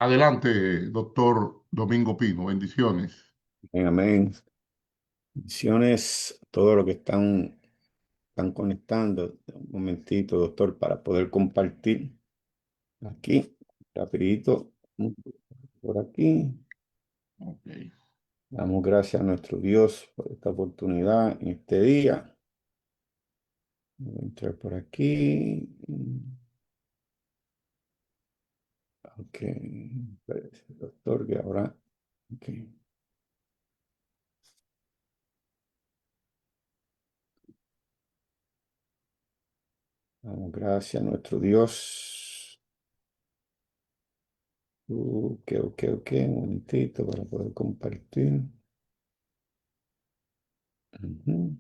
Adelante, doctor Domingo Pino. Bendiciones. Amén, amén. Bendiciones a todos los que están conectando. Un momentito, doctor, para poder compartir aquí, rapidito, por aquí. Ok. Damos gracias a nuestro Dios por esta oportunidad en este día. Voy a entrar por aquí. Ok. Espérese, doctor, que ahora. Ok. Damos gracias a nuestro Dios. Ok. Un momentito para poder compartir. Ujú.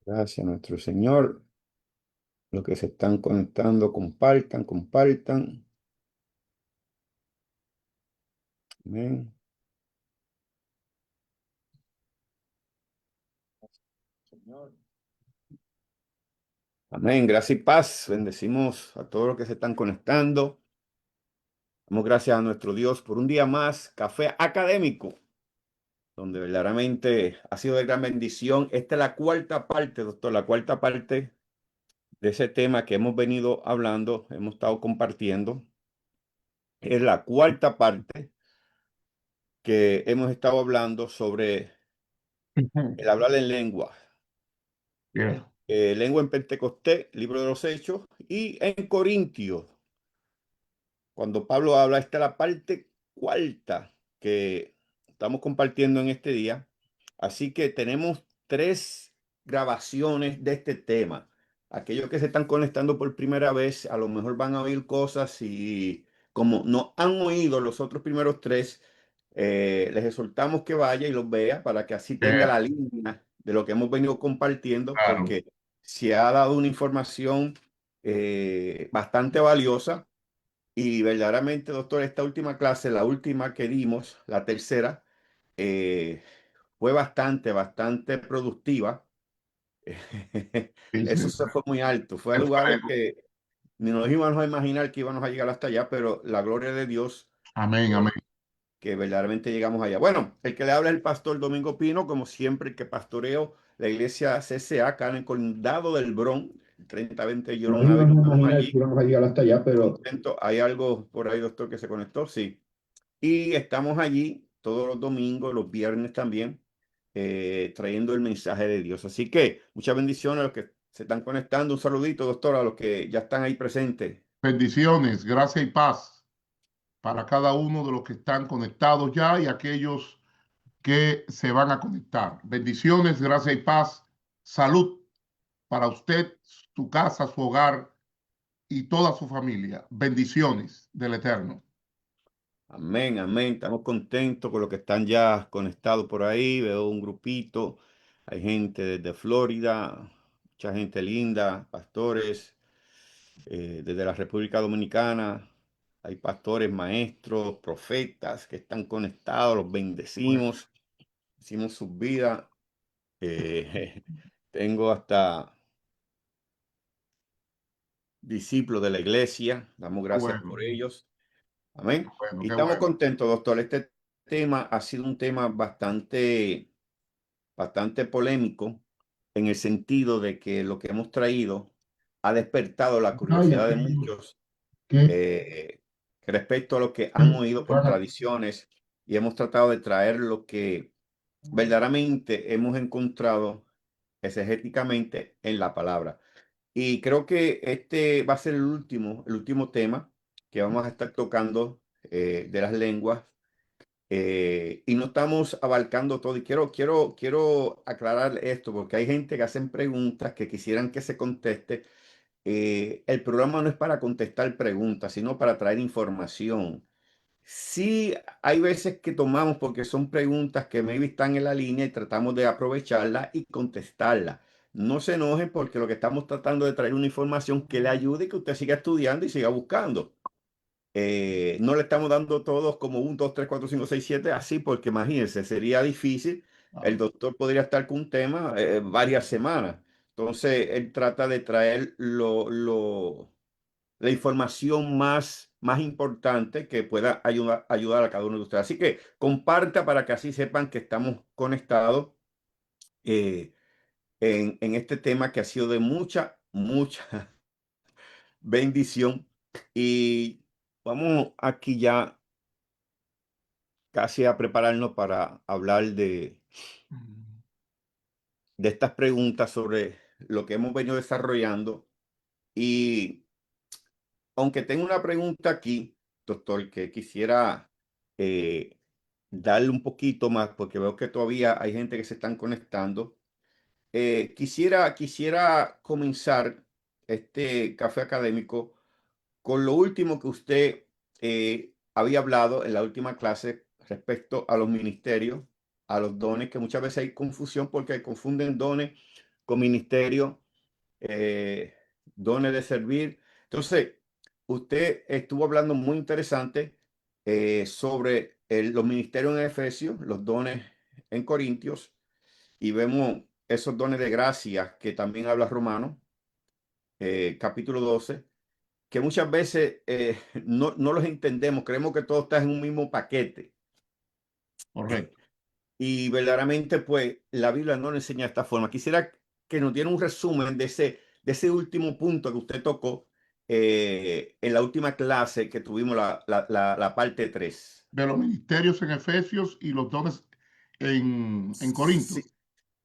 Gracias a nuestro Señor. Los que se están conectando, compartan. Amén. Señor. Amén. Gracias y paz. Bendecimos a todos los que se están conectando. Damos gracias a nuestro Dios por un día más, café académico, donde verdaderamente ha sido de gran bendición. Esta es la cuarta parte, doctor, la cuarta parte de ese tema que hemos venido hablando, hemos estado compartiendo. Es la cuarta parte que hemos estado hablando sobre Ujú. el hablar en lengua. Bien. Lengua en Pentecostés, libro de los Hechos, y en Corintios, cuando Pablo habla, esta es la parte cuarta que estamos compartiendo en este día. Así que tenemos tres grabaciones de este tema. Aquellos que se están conectando por primera vez, a lo mejor van a oír cosas y como no han oído los otros primeros tres, les exhortamos que vaya y los vea para que así tenga Bien, la línea de lo que hemos venido compartiendo, claro. porque se ha dado una información bastante valiosa y verdaderamente, doctor, esta última clase, la última que dimos, la tercera, eh, fue bastante productiva. Sí, Eso sí. se fue muy alto, fue a lugares Esperemos. que ni nos íbamos a imaginar que íbamos a llegar hasta allá, pero la gloria de Dios, Amén, amén. eh, que verdaderamente llegamos allá. Bueno, el que le habla es el pastor Domingo Pino, como siempre, el que pastoreo la iglesia CCA acá en el condado del Bronx, 3020 Nos John íbamos Avenue. a Estamos imaginar que allí. íbamos a llegar hasta allá, pero Contento. ¿Hay algo por ahí, doctor, que se conectó? Sí. Y estamos allí todos los domingos, los viernes también, trayendo el mensaje de Dios. Así que muchas bendiciones a los que se están conectando. Un saludito, doctor, a los que ya están ahí presentes. bendiciones, gracia y paz para cada uno de los que están conectados ya y aquellos que se van a conectar. Bendiciones, gracia y paz. Salud para usted, su casa, su hogar y toda su familia. Bendiciones del Eterno. Amén, amén. Estamos contentos con los que están ya conectados por ahí. Veo un grupito. Hay gente desde Florida, mucha gente linda, pastores desde la República Dominicana. Hay pastores, maestros, profetas que están conectados. Los bendecimos. Hicimos sus vidas. Tengo hasta discípulos de la iglesia. Damos Qué gracias bueno, por ellos. Amén. Y qué estamos bueno. contentos, doctor. Este tema ha sido un tema bastante polémico en el sentido de que lo que hemos traído ha despertado la Hay curiosidad de aquellos muchos que eh, respecto a lo que han oído por van a... tradiciones y hemos tratado de traer lo que verdaderamente hemos encontrado exegéticamente en la palabra. Y creo que este va a ser el último tema que vamos a estar tocando de las lenguas. Y no estamos abarcando todo. Y quiero aclarar esto porque hay gente que hacen preguntas que quisieran que se conteste. El programa no es para contestar preguntas, sino para traer información. Sí, hay veces que tomamos porque son preguntas que maybe están en la línea y tratamos de aprovecharlas y contestarlas. No se enojen porque lo que estamos tratando de traer una información que le ayude y que usted siga estudiando y siga buscando. No le estamos dando todos como 1, 2, 3, 4, 5, 6, 7 así porque imagínense, sería difícil. el doctor podría estar con un tema varias semanas. Entonces, él trata de traer la información más importante que pueda ayudar a cada uno de ustedes. Así que comparta para que así sepan que estamos conectados eh, en este tema que ha sido de mucha bendición. Y vamos aquí ya casi a prepararnos para hablar de estas preguntas sobre lo que hemos venido desarrollando. Y aunque tengo una pregunta aquí, doctor, que quisiera eh, darle un poquito más, porque veo que todavía hay gente que se están conectando. Quisiera comenzar este café académico con lo último que usted había hablado en la última clase respecto a los ministerios, a los dones, que muchas veces hay confusión porque confunden dones con ministerio, eh, dones de servir. Entonces, usted estuvo hablando muy interesante sobre los ministerios en Efesios, los dones en Corintios, y vemos esos dones de gracia que también habla Romano, capítulo 12, que muchas veces no los entendemos, creemos que todo está en un mismo paquete. Correcto. Y verdaderamente, pues, la Biblia no nos enseña de esta forma. Quisiera que nos diera un resumen de ese último punto que usted tocó en la última clase que tuvimos, la parte 3. De los ministerios en Efesios y los dones en Corinto. Sí,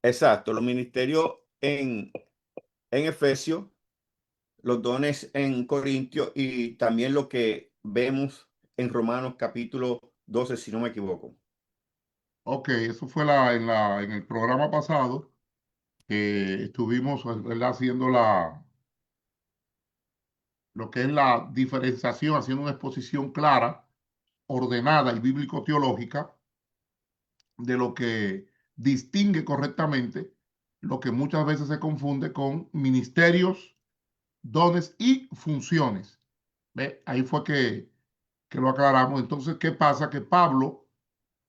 exacto, los ministerios en Efesios, los dones en Corintios y también lo que vemos en Romanos capítulo 12, si no me equivoco. Ok, eso fue en el programa pasado. Estuvimos, ¿verdad?, haciendo lo que es la diferenciación, haciendo una exposición clara, ordenada y bíblico-teológica de lo que distingue correctamente lo que muchas veces se confunde con ministerios, dones y funciones. ¿Ve? Ahí fue que lo aclaramos. Entonces, ¿qué pasa? Que Pablo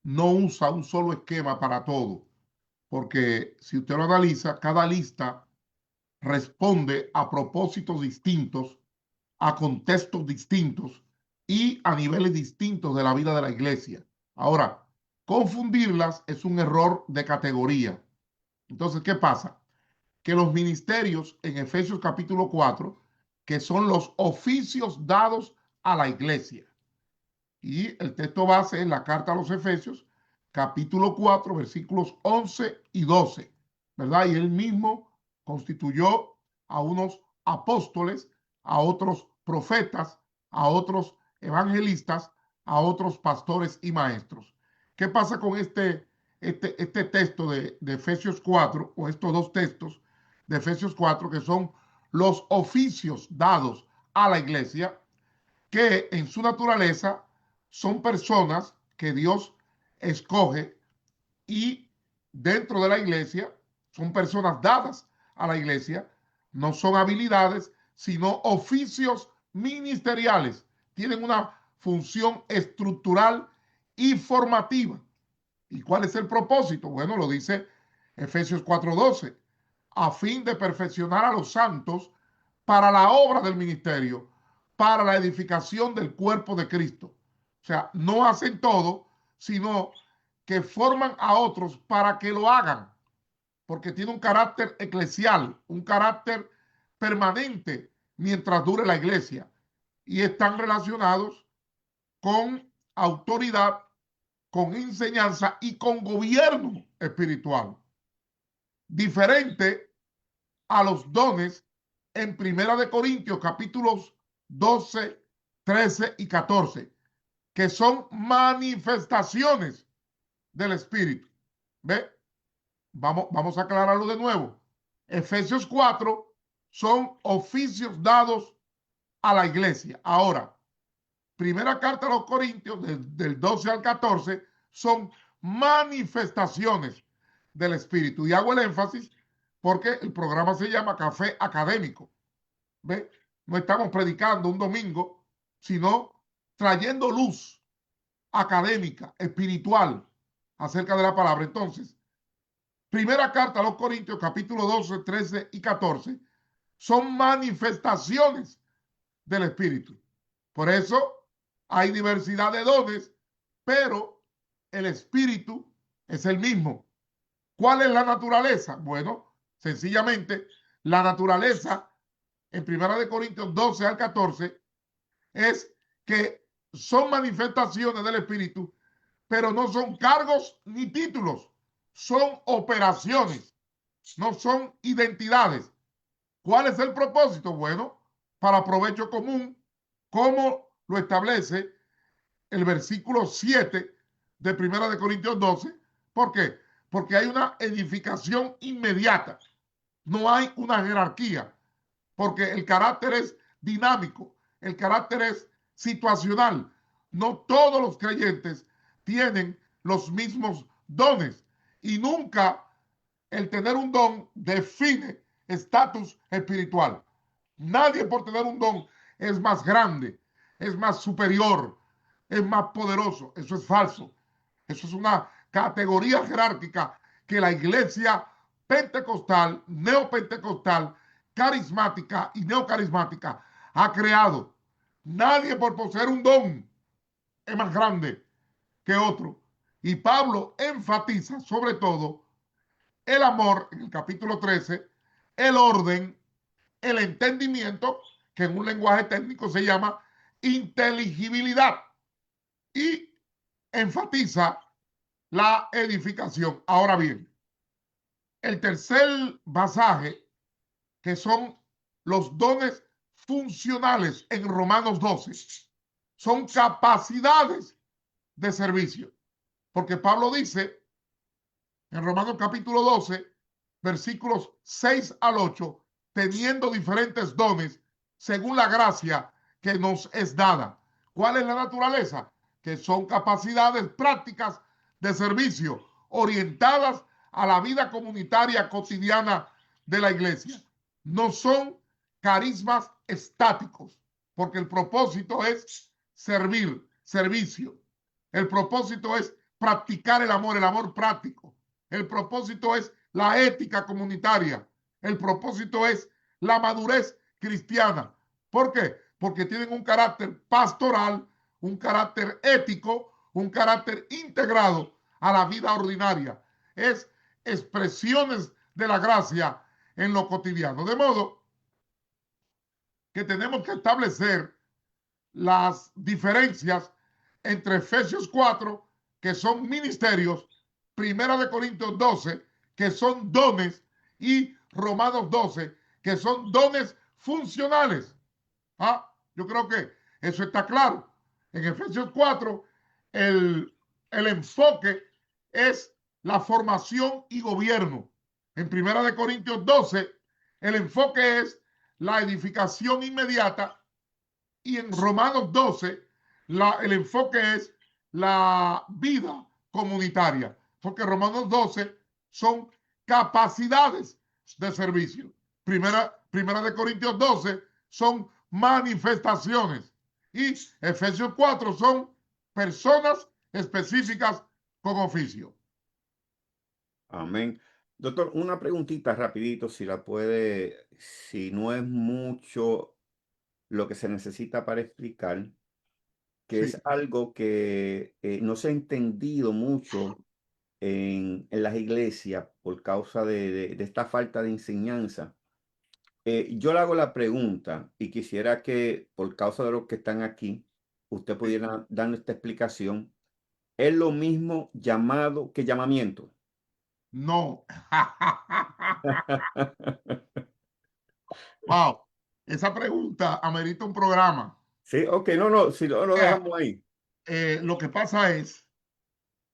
no usa un solo esquema para todo, porque si usted lo analiza, cada lista responde a propósitos distintos, a contextos distintos y a niveles distintos de la vida de la iglesia. Ahora, confundirlas es un error de categoría. Entonces, ¿qué pasa? Que los ministerios en Efesios capítulo 4, que son los oficios dados a la iglesia. Y el texto base es la carta a los Efesios, capítulo 4, versículos 11 y 12, ¿verdad? Y él mismo constituyó a unos apóstoles, a otros profetas, a otros evangelistas, a otros pastores y maestros. ¿Qué pasa con este texto de Efesios 4, o estos dos textos de Efesios 4, que son los oficios dados a la iglesia, que en su naturaleza son personas que Dios escoge y dentro de la iglesia son personas dadas a la iglesia, no son habilidades, sino oficios ministeriales. Tienen una función estructural y formativa. ¿Y cuál es el propósito? Bueno, lo dice Efesios 4:12, a fin de perfeccionar a los santos para la obra del ministerio, para la edificación del cuerpo de Cristo. O sea, no hacen todo, sino que forman a otros para que lo hagan, porque tiene un carácter eclesial, un carácter permanente mientras dure la iglesia, y están relacionados con autoridad, con enseñanza y con gobierno espiritual, diferente a los dones en Primera de Corintios capítulos 12, 13 y 14, que son manifestaciones del Espíritu. ¿Ve? Vamos a aclararlo de nuevo. Efesios 4 son oficios dados a la iglesia. Ahora, primera carta a los Corintios, del 12 al 14, son manifestaciones del Espíritu. Y hago el énfasis porque el programa se llama Café Académico. ¿Ve? No estamos predicando un domingo, sino trayendo luz académica, espiritual, acerca de la palabra. Entonces, Primera carta a los Corintios, capítulo 12, 13 y 14, son manifestaciones del Espíritu. Por eso hay diversidad de dones, pero el Espíritu es el mismo. ¿Cuál es la naturaleza? Bueno, sencillamente, la naturaleza en 1 Corintios 12 al 14 es que son manifestaciones del Espíritu, pero no son cargos ni títulos, son operaciones, no son identidades. ¿Cuál es el propósito? Bueno, para provecho común, como lo establece el versículo 7 de 1 Corintios 12. ¿Por qué? Porque hay una edificación inmediata, no hay una jerarquía, porque el carácter es dinámico, el carácter es situacional. No todos los creyentes tienen los mismos dones y nunca el tener un don define estatus espiritual. Nadie por tener un don es más grande, es más superior, es más poderoso. Eso es falso. Eso es una categoría jerárquica que la iglesia pentecostal, neopentecostal, carismática y neocarismática ha creado. Nadie por poseer un don es más grande que otro. Y Pablo enfatiza sobre todo el amor en el capítulo 13, el orden, el entendimiento, que en un lenguaje técnico se llama inteligibilidad, y enfatiza la edificación. Ahora bien, el tercer pasaje, que son los dones funcionales en Romanos 12, son capacidades de servicio. Porque Pablo dice en Romanos capítulo 12, versículos 6 al 8, teniendo diferentes dones según la gracia que nos es dada. ¿Cuál es la naturaleza? Que son capacidades prácticas de servicio orientadas a la vida comunitaria cotidiana de la iglesia. No son carismas estáticos, porque el propósito es servir, servicio. El propósito es practicar el amor práctico. El propósito es la ética comunitaria. El propósito es la madurez cristiana. ¿Por qué? Porque tienen un carácter pastoral, un carácter ético, un carácter integrado a la vida ordinaria. Es expresiones de la gracia en lo cotidiano. De modo que tenemos que establecer las diferencias entre Efesios 4, que son ministerios, 1 Corintios 12, que son dones, y Romanos 12, que son dones funcionales. Yo creo que eso está claro. En Efesios 4, el enfoque es la formación y gobierno. En 1 Corintios 12, el enfoque es la edificación inmediata, y en Romanos 12, el enfoque es la vida comunitaria, porque Romanos 12 son capacidades de servicio. Primera de Corintios 12 son manifestaciones, y Efesios 4 son personas específicas con oficio. Amén. Doctor, una preguntita rapidito, si la puede, si no es mucho lo que se necesita para explicar, que Sí. es algo que no se ha entendido mucho en las iglesias por causa de esta falta de enseñanza. Yo le hago la pregunta y quisiera que, por causa de los que están aquí, usted pudiera darnos esta explicación. ¿Es lo mismo llamado que llamamiento? No. Wow. Esa pregunta amerita un programa. Sí, ok, no, no, si lo Eh, dejamos ahí. lo que pasa es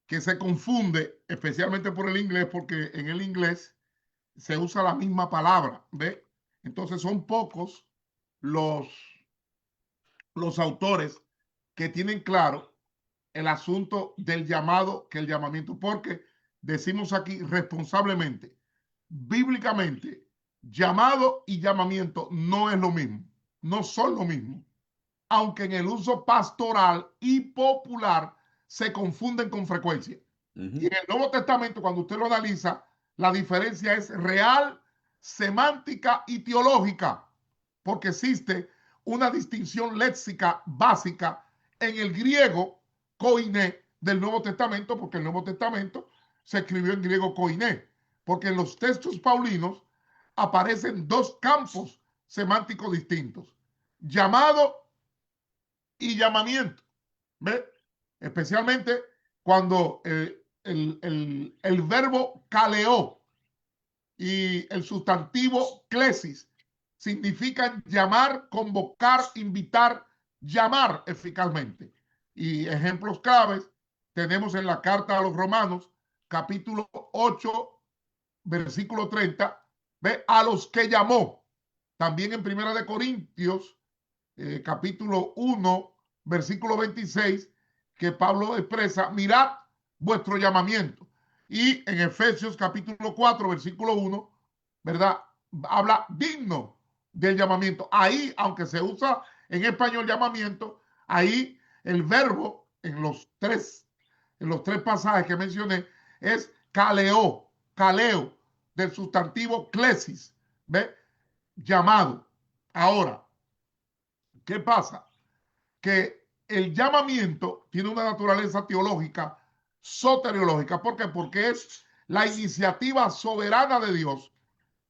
que se confunde, especialmente por el inglés, porque en el inglés se usa la misma palabra, ¿ve? Entonces son pocos los, los autores que tienen claro el asunto del llamado que el llamamiento, porque decimos aquí responsablemente, bíblicamente, llamado y llamamiento no es lo mismo, no son lo mismo, aunque en el uso pastoral y popular se confunden con frecuencia. Y Ujú. en el Nuevo Testamento, cuando usted lo analiza, La diferencia es real, semántica y teológica, porque existe una distinción léxica básica en el griego koiné del Nuevo Testamento, porque el Nuevo Testamento se escribió en griego koiné, porque en los textos paulinos aparecen dos campos semánticos distintos: llamado y llamamiento. ¿Ve? Especialmente cuando el verbo kaleó y el sustantivo klesis significan llamar, convocar, invitar, llamar eficazmente. Y ejemplos claves tenemos en la carta a los Romanos, capítulo 8, versículo 30, ¿ve? A los que llamó. También en Primera de Corintios, capítulo 1, versículo 26, que Pablo expresa: mirad vuestro llamamiento. Y en Efesios capítulo 4, versículo 1, ¿verdad? Habla digno del llamamiento. Ahí, aunque se usa en español llamamiento, ahí el verbo en los tres pasajes que mencioné es kaleo, del sustantivo klesis, ¿ve? Llamado. Ahora, ¿qué pasa? Que el llamamiento tiene una naturaleza teológica, soteriológica. ¿Por qué? Porque es la iniciativa soberana de Dios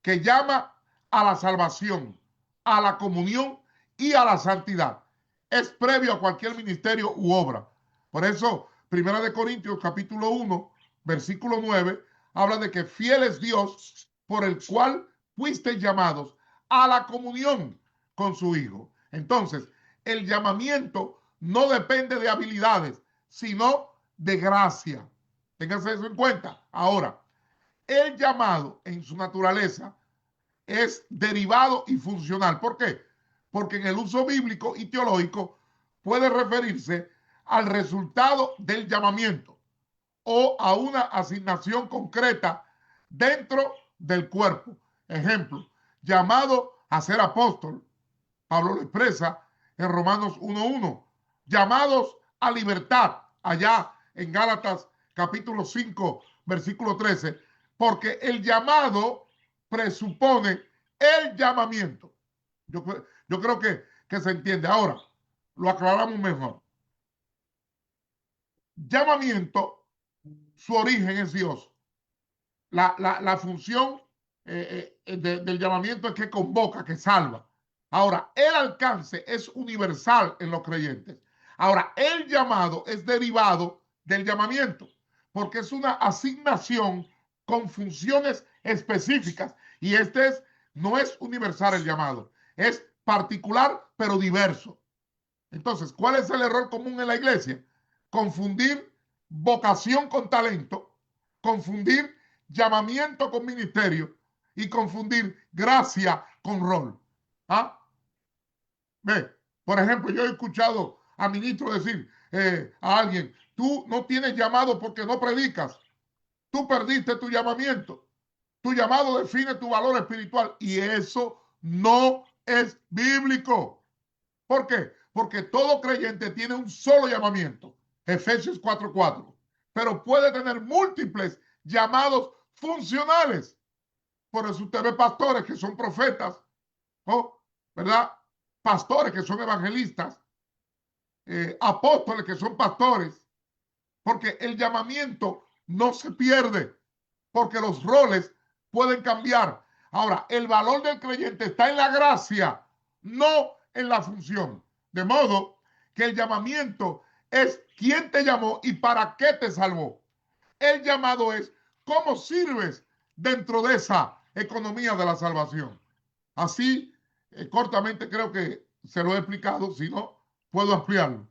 que llama a la salvación, a la comunión y a la santidad. Es previo a cualquier ministerio u obra. Por eso, Primera de Corintios, capítulo 1, versículo 9, habla de que fiel es Dios por el cual fuisteis llamados a la comunión con su Hijo. Entonces, el llamamiento no depende de habilidades, sino de gracia. Ténganse eso en cuenta. Ahora, el llamado en su naturaleza es derivado y funcional. ¿Por qué? Porque en el uso bíblico y teológico puede referirse al resultado del llamamiento o a una asignación concreta dentro del cuerpo. Ejemplo, llamado a ser apóstol. Pablo lo expresa en Romanos 1:1. Llamados a libertad, allá en Gálatas capítulo 5, versículo 13, porque el llamado presupone el llamamiento. Yo creo que se entiende. Ahora, lo aclaramos mejor. Llamamiento, su origen es Dios. La función del llamamiento es que convoca, que salva. Ahora, el alcance es universal en los creyentes. Ahora, el llamado es derivado del llamamiento, porque es una asignación con funciones específicas. Y no es universal el llamado, es particular pero diverso. Entonces, ¿cuál es el error común en la iglesia? Confundir vocación con talento, confundir llamamiento con ministerio y confundir gracia con rol. ¿Ah? Ve, por ejemplo, yo he escuchado a ministros decir a alguien: tú no tienes llamado porque no predicas, tú perdiste tu llamamiento, tu llamado define tu valor espiritual, y eso no es bíblico. ¿Por qué? Porque todo creyente tiene un solo llamamiento, Efesios 4:4, pero puede tener múltiples llamados funcionales. Por eso usted ve pastores que son profetas, ¿no? ¿Verdad? Pastores que son evangelistas, apóstoles que son pastores, porque el llamamiento no se pierde, porque los roles pueden cambiar. Ahora, el valor del creyente está en la gracia, no en la función. De modo que el llamamiento es quién te llamó y para qué te salvó. El llamado es cómo sirves dentro de esa economía de la salvación. Así, cortamente creo que se lo he explicado. Si no, puedo ampliarlo.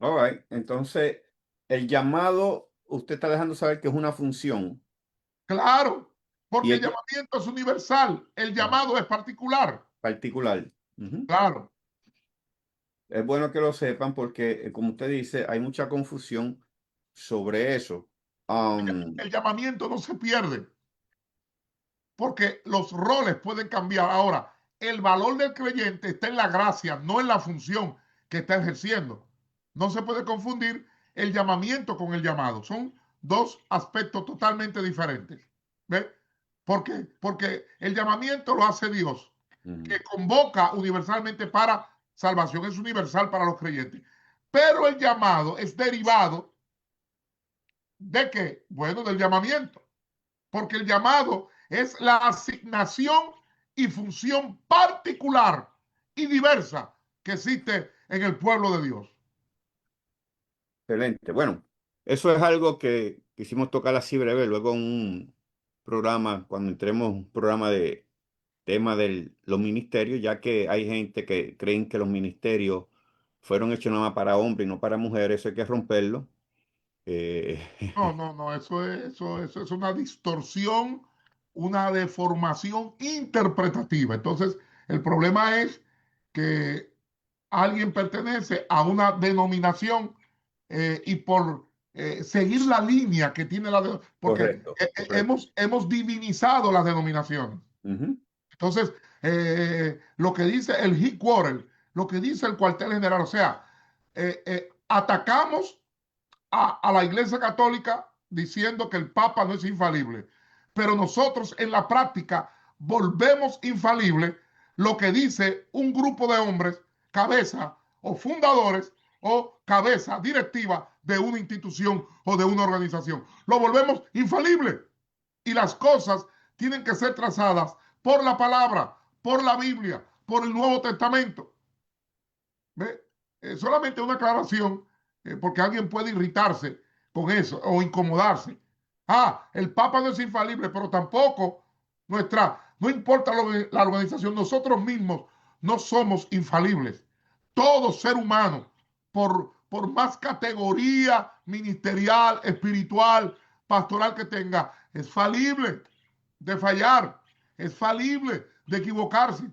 All right. Entonces, el llamado, usted está dejando saber que es una función. Claro, Y porque el es llamamiento es universal, el llamado es particular. particular. Ujú. Claro. Es bueno que lo sepan porque, como usted dice, hay mucha confusión sobre eso. El llamamiento no se pierde, porque los roles pueden cambiar. Ahora, el valor del creyente está en la gracia, no en la función que está ejerciendo. No se puede confundir el llamamiento con el llamado. Son dos aspectos totalmente diferentes. ¿Ve? ¿Por qué? Porque el llamamiento lo hace Dios, Ujú. que convoca universalmente para salvación, es universal para los creyentes. Pero el llamado es derivado ¿de qué? Bueno, del llamamiento, porque el llamado es la asignación y función particular y diversa que existe en el pueblo de Dios. Excelente. Bueno, eso es algo que quisimos tocar así breve, luego en un programa, cuando entremos en un programa de tema de los ministerios, ya que hay gente que creen que los ministerios fueron hechos nada más para hombres y no para mujeres, eso hay que romperlo. Eh, No, no, no, eso es una distorsión, una deformación interpretativa. Entonces, el problema es que alguien pertenece a una denominación y por seguir la línea que tiene porque correcto, correcto. hemos divinizado las denominaciones. Ujú. Entonces, lo que dice el headquarter, lo que dice el cuartel general, o sea, atacamos a la Iglesia Católica diciendo que el Papa no es infalible, pero nosotros en la práctica volvemos infalible lo que dice un grupo de hombres, cabeza o fundadores o cabeza directiva de una institución o de una organización. Lo volvemos infalible y las cosas tienen que ser trazadas por la palabra, por la Biblia, por el Nuevo Testamento. ¿Ve? Solamente una aclaración, porque alguien puede irritarse con eso o incomodarse. Ah, el Papa no es infalible, pero tampoco no importa la organización, nosotros mismos no somos infalibles. Todo ser humano, por más categoría ministerial, espiritual, pastoral que tenga, es falible de fallar, es falible de equivocarse.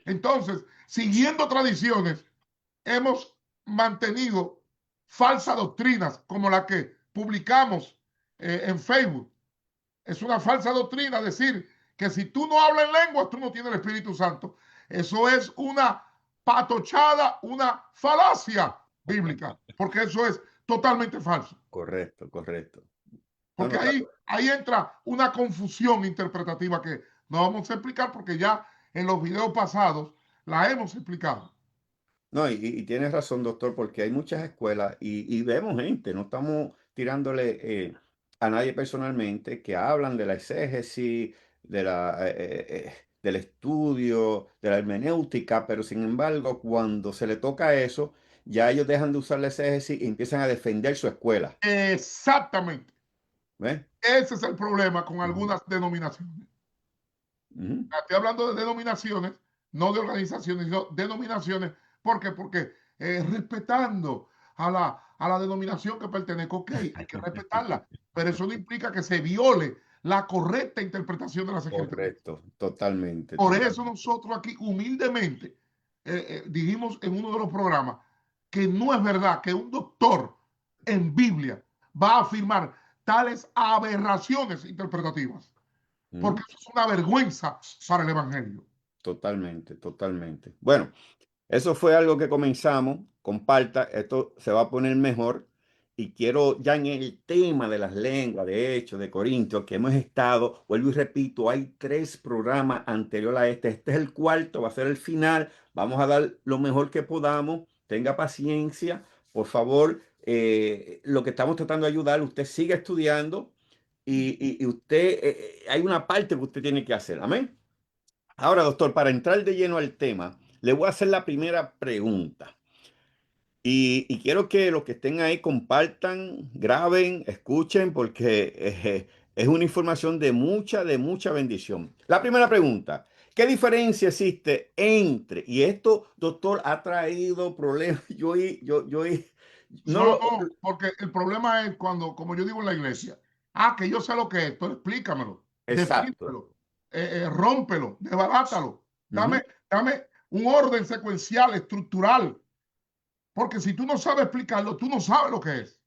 Entonces, siguiendo tradiciones, hemos mantenido falsas doctrinas como la que publicamos en Facebook. Es una falsa doctrina decir que si tú no hablas en lenguas, tú no tienes el Espíritu Santo. Eso es una patochada, una falacia bíblica, porque eso es totalmente falso. Correcto, correcto. No, Porque no, ahí entra una confusión interpretativa que no vamos a explicar porque ya en los videos pasados la hemos explicado. no, y tienes razón, doctor, porque hay muchas escuelas y vemos gente, no estamos tirándole a nadie personalmente, que hablan de la exégesis, del estudio, de la hermenéutica, pero sin embargo, cuando se le toca eso, ya ellos dejan de usar la exégesis y empiezan a defender su escuela. Exactamente. ¿Ves? Ese es el problema con Ujú, algunas denominaciones. ujú. Estoy hablando de denominaciones, no de organizaciones, sino denominaciones. ¿Por qué? Porque respetando a la denominación que pertenezco, ok, hay que respetarla, pero eso no implica que se viole la correcta interpretación de las escrituras. Correcto, totalmente, Por eso totalmente. nosotros aquí humildemente dijimos en uno de los programas que no es verdad que un doctor en Biblia va a afirmar tales aberraciones interpretativas, porque Ujú. eso es una vergüenza para el Evangelio. Totalmente, totalmente. Bueno. Eso fue algo que comenzamos. Comparta, esto se va a poner mejor. Y quiero ya en el tema de las lenguas, de hecho, de Corintios, que hemos estado, vuelvo y repito, hay 3 programas anteriores a este. Este es el cuarto, va a ser el final. Vamos a dar lo mejor que podamos. Tenga paciencia, por favor. Lo que estamos tratando de ayudar, usted sigue estudiando y usted, hay una parte que usted tiene que hacer. Amén. Ahora, doctor, para entrar de lleno al tema, le voy a hacer la primera pregunta. Y quiero que los que estén ahí compartan, graben, escuchen, porque es una información de mucha bendición. La primera pregunta, ¿qué diferencia existe entre, y esto, doctor, ha traído problemas, no No, lo, no, porque el problema es cuando, como yo digo en la iglesia, que yo sé lo que es, pero explícamelo, exacto. defínemelo, rómpelo, desbarátalo, Ujú. dame un orden secuencial, estructural, porque si tú no sabes explicarlo, tú no sabes lo que es.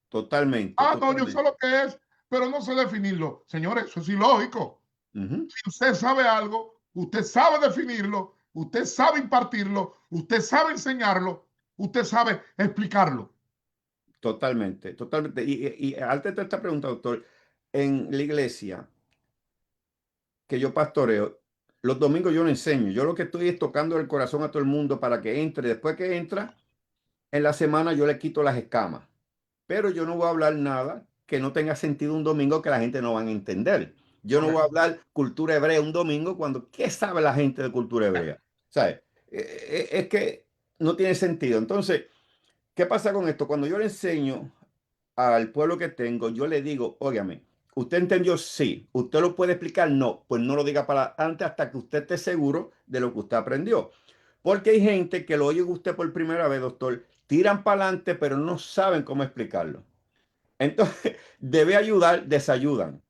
Totalmente, No, yo sé totalmente. lo que es, pero no sé definirlo. Señores, eso es ilógico. Ujú. Si usted sabe algo, usted sabe definirlo, usted sabe impartirlo, usted sabe enseñarlo, usted sabe explicarlo. Totalmente, totalmente. Y antes de esta pregunta, doctor, en la iglesia, que yo pastoreo, los domingos yo no enseño. Yo lo que estoy es tocando el corazón a todo el mundo para que entre. Después que entra, en la semana yo le quito las escamas. Pero yo no voy a hablar nada que no tenga sentido un domingo que la gente no van a entender. Yo no voy a Correcto. hablar cultura hebrea un domingo cuando, ¿qué sabe la gente de cultura hebrea? ¿Sabes? Es que no tiene sentido. Entonces, ¿qué pasa con esto? Cuando yo le enseño al pueblo que tengo, yo le digo, óigame, ¿usted entendió? Sí. ¿Usted lo puede explicar? No. Pues no lo diga para antes hasta que usted esté seguro de lo que usted aprendió. Porque hay gente que lo oye usted por primera vez, doctor, tiran para adelante, pero no saben cómo explicarlo. Entonces, debe ayudar, desayudan.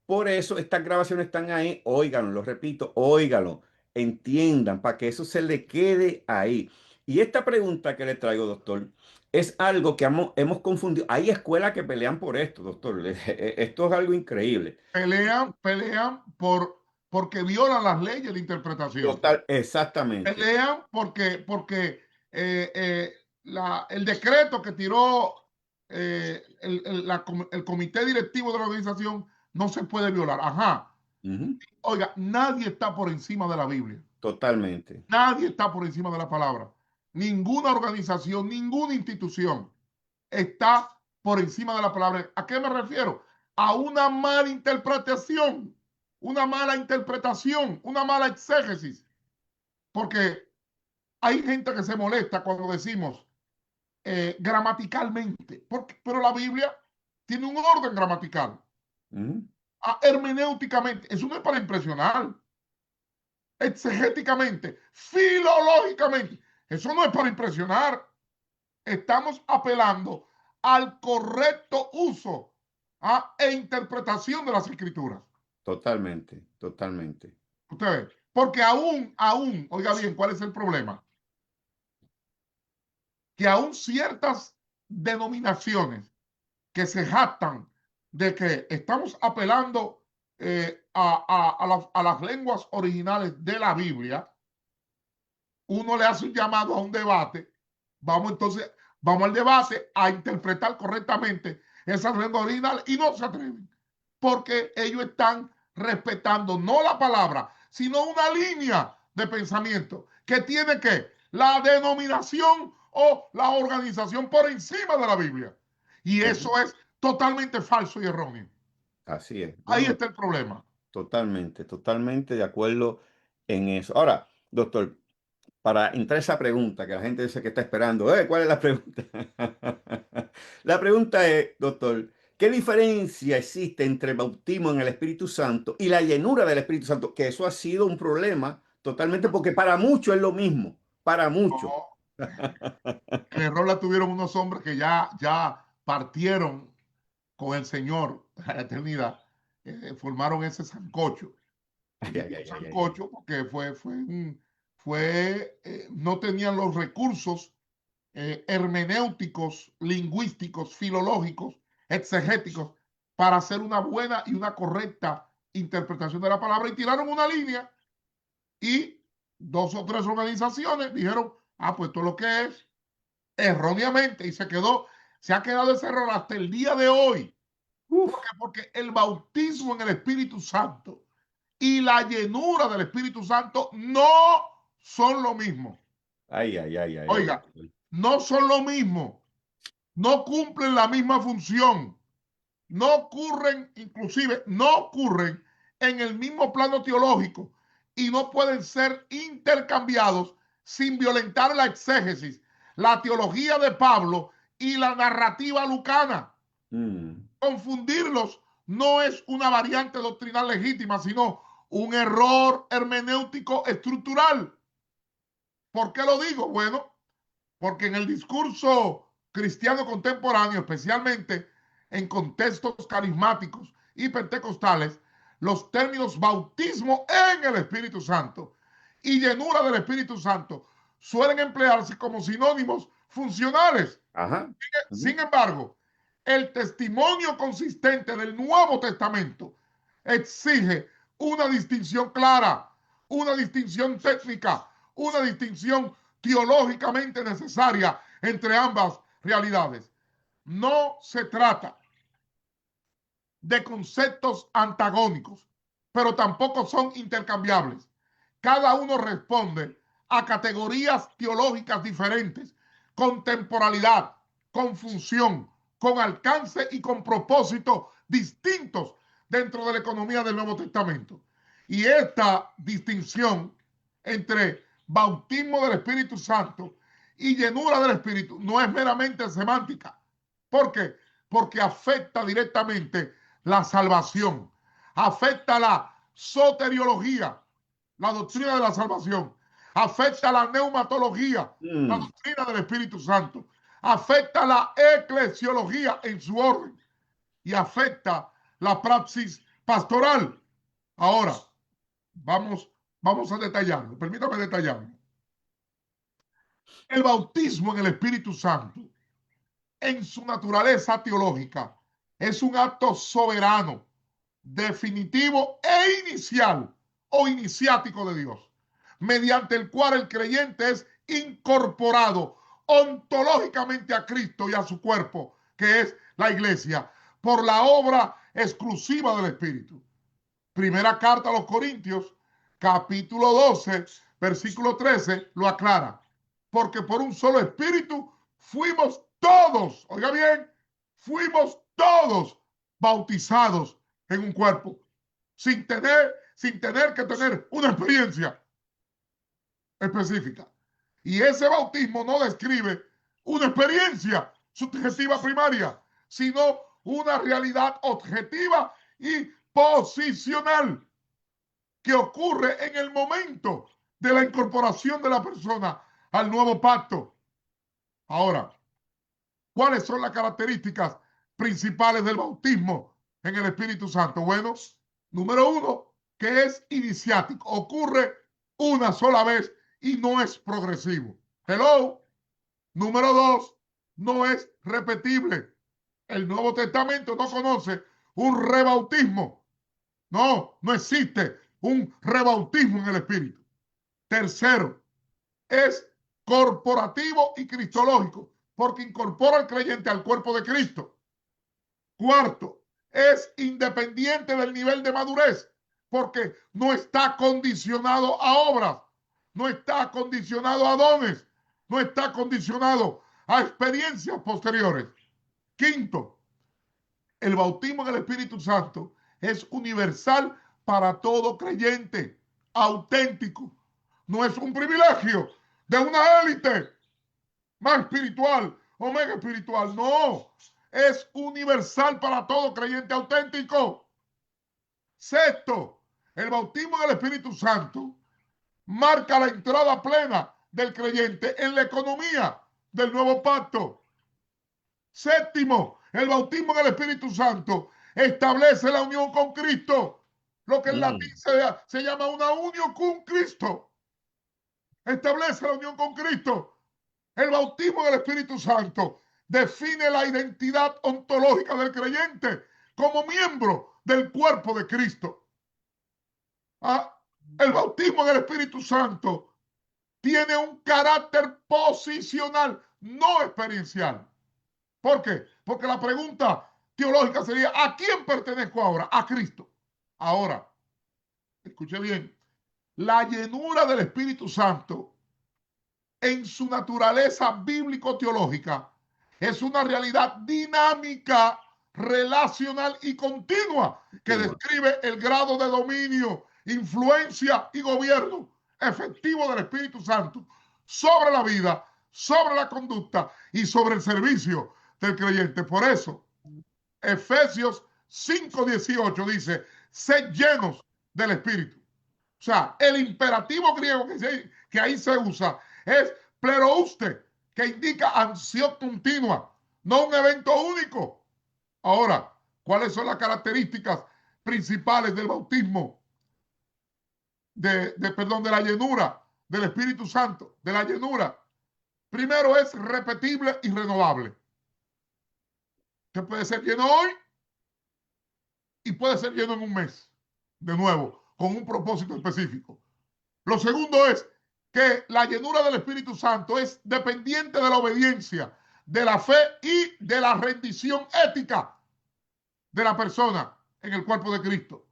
Por eso estas grabaciones están ahí, óiganlo, lo repito, óiganlo, entiendan, para que eso se le quede ahí. Y esta pregunta que le traigo, doctor, es algo que hemos confundido. Hay escuelas que pelean por esto, doctor. Esto es algo increíble. Pelean porque violan las leyes de interpretación. Total, exactamente. Pelean porque el decreto que tiró el comité directivo de la organización no se puede violar. Ajá. Ujú. Oiga, nadie está por encima de la Biblia. Totalmente. Nadie está por encima de la palabra. Ninguna organización, ninguna institución está por encima de la palabra. ¿A qué me refiero? A una mala interpretación, una mala exégesis. Porque hay gente que se molesta cuando decimos gramaticalmente, pero la Biblia tiene un orden gramatical. Ujú. Hermenéuticamente, eso no es para impresionar. Exegéticamente, filológicamente, eso no es para impresionar. Estamos apelando al correcto uso e interpretación de las escrituras. Totalmente, totalmente. Ustedes, porque oiga bien, ¿cuál es el problema? Que aún ciertas denominaciones que se jactan de que estamos apelando a las lenguas originales de la Biblia, uno le hace un llamado a un debate, vamos al debate a interpretar correctamente esas lenguas originales y no se atreven, porque ellos están respetando no la palabra, sino una línea de pensamiento que tiene que la denominación o la organización por encima de la Biblia. Y Ujú. eso es totalmente falso y erróneo. Así es. No, Ahí no, está el problema. totalmente, totalmente de acuerdo en eso. Ahora, doctor, para entrar a esa pregunta que la gente dice que está esperando, ¿cuál es la pregunta? La pregunta es, doctor, ¿qué diferencia existe entre el bautismo en el Espíritu Santo y la llenura del Espíritu Santo? Que eso ha sido un problema totalmente, porque para muchos es lo mismo, para muchos. No, el error la tuvieron unos hombres que ya partieron con el Señor a la eternidad, formaron ese sancocho. Y Ay, ay, digo ay, ay, ay, ay. sancocho porque no tenían los recursos hermenéuticos, lingüísticos, filológicos, exegéticos, para hacer una buena y una correcta interpretación de la palabra y tiraron una línea y dos o tres organizaciones dijeron, pues esto es lo que es, erróneamente, y se ha quedado ese error hasta el día de hoy. ¿Por qué? Uf, Porque el bautismo en el Espíritu Santo y la llenura del Espíritu Santo no son lo mismo. ay, ay, ay, ay, ay, Oiga, doctor. no son lo mismo. No cumplen la misma función. No ocurren en el mismo plano teológico y no pueden ser intercambiados sin violentar la exégesis, la teología de Pablo y la narrativa lucana. Mm, Confundirlos no es una variante doctrinal legítima, sino un error hermenéutico estructural. ¿Por qué lo digo? Bueno, porque en el discurso cristiano contemporáneo, especialmente en contextos carismáticos y pentecostales, los términos bautismo en el Espíritu Santo y llenura del Espíritu Santo suelen emplearse como sinónimos funcionales. ajá. Sin Ujú. embargo, el testimonio consistente del Nuevo Testamento exige una distinción clara, una distinción técnica, una distinción teológicamente necesaria entre ambas realidades. No se trata de conceptos antagónicos, pero tampoco son intercambiables. Cada uno responde a categorías teológicas diferentes, con temporalidad, con función, con alcance y con propósitos distintos dentro de la economía del Nuevo Testamento. Y esta distinción entre bautismo del Espíritu Santo y llenura del Espíritu no es meramente semántica. ¿Por qué? Porque afecta directamente la salvación, afecta la soteriología, la doctrina de la salvación, afecta la neumatología, la doctrina del Espíritu Santo, afecta la eclesiología en su orden y afecta la praxis pastoral. Ahora, vamos a detallarlo. Permítame detallarlo. El bautismo en el Espíritu Santo, en su naturaleza teológica, es un acto soberano, definitivo e inicial o iniciático de Dios, mediante el cual el creyente es incorporado ontológicamente a Cristo y a su cuerpo, que es la iglesia, por la obra exclusiva del Espíritu. Primera carta a los Corintios, capítulo 12, versículo 13, lo aclara. Porque por un solo espíritu fuimos todos, oiga bien, fuimos todos bautizados en un cuerpo, sin tener que tener una experiencia específica. Y ese bautismo no describe una experiencia subjetiva primaria, sino una realidad objetiva y posicional que ocurre en el momento de la incorporación de la persona al nuevo pacto. Ahora, ¿cuáles son las características principales del bautismo en el Espíritu Santo? Bueno, número uno, que es iniciático, ocurre una sola vez y no es progresivo. Hello. Número dos, no es repetible. El Nuevo Testamento no conoce un rebautismo. No, no existe un rebautismo en el Espíritu. Tercero, es corporativo y cristológico, porque incorpora al creyente al cuerpo de Cristo. Cuarto, es independiente del nivel de madurez, porque no está condicionado a obras, no está condicionado a dones, no está condicionado a experiencias posteriores. Quinto, el bautismo en el Espíritu Santo es universal para todo creyente, auténtico. No es un privilegio de una élite más espiritual o mega espiritual. No, es universal para todo creyente auténtico. Sexto, el bautismo en el Espíritu Santo marca la entrada plena del creyente en la economía del nuevo pacto. Séptimo, el bautismo en el Espíritu Santo establece la unión con Cristo, lo que en latín se llama una unión con Cristo. Establece la unión con Cristo. El bautismo del Espíritu Santo define la identidad ontológica del creyente como miembro del cuerpo de Cristo. El bautismo del Espíritu Santo tiene un carácter posicional, no experiencial. ¿Por qué? Porque la pregunta teológica sería, ¿a quién pertenezco ahora? A Cristo. Ahora, escuche bien, la llenura del Espíritu Santo en su naturaleza bíblico-teológica es una realidad dinámica, relacional y continua que describe el grado de dominio, influencia y gobierno efectivo del Espíritu Santo sobre la vida, sobre la conducta y sobre el servicio del creyente. Por eso, Efesios 5:18 dice, sed llenos del Espíritu. O sea, el imperativo griego que ahí se usa es plerouste, que indica acción continua, no un evento único. Ahora, ¿cuáles son las características principales del bautismo, de la llenura del Espíritu Santo, de la llenura? Primero, es repetible y renovable. Usted puede ser lleno hoy y puede ser lleno en un mes, de nuevo, con un propósito específico. Lo segundo es que la llenura del Espíritu Santo es dependiente de la obediencia, de la fe y de la rendición ética de la persona en el cuerpo de Cristo.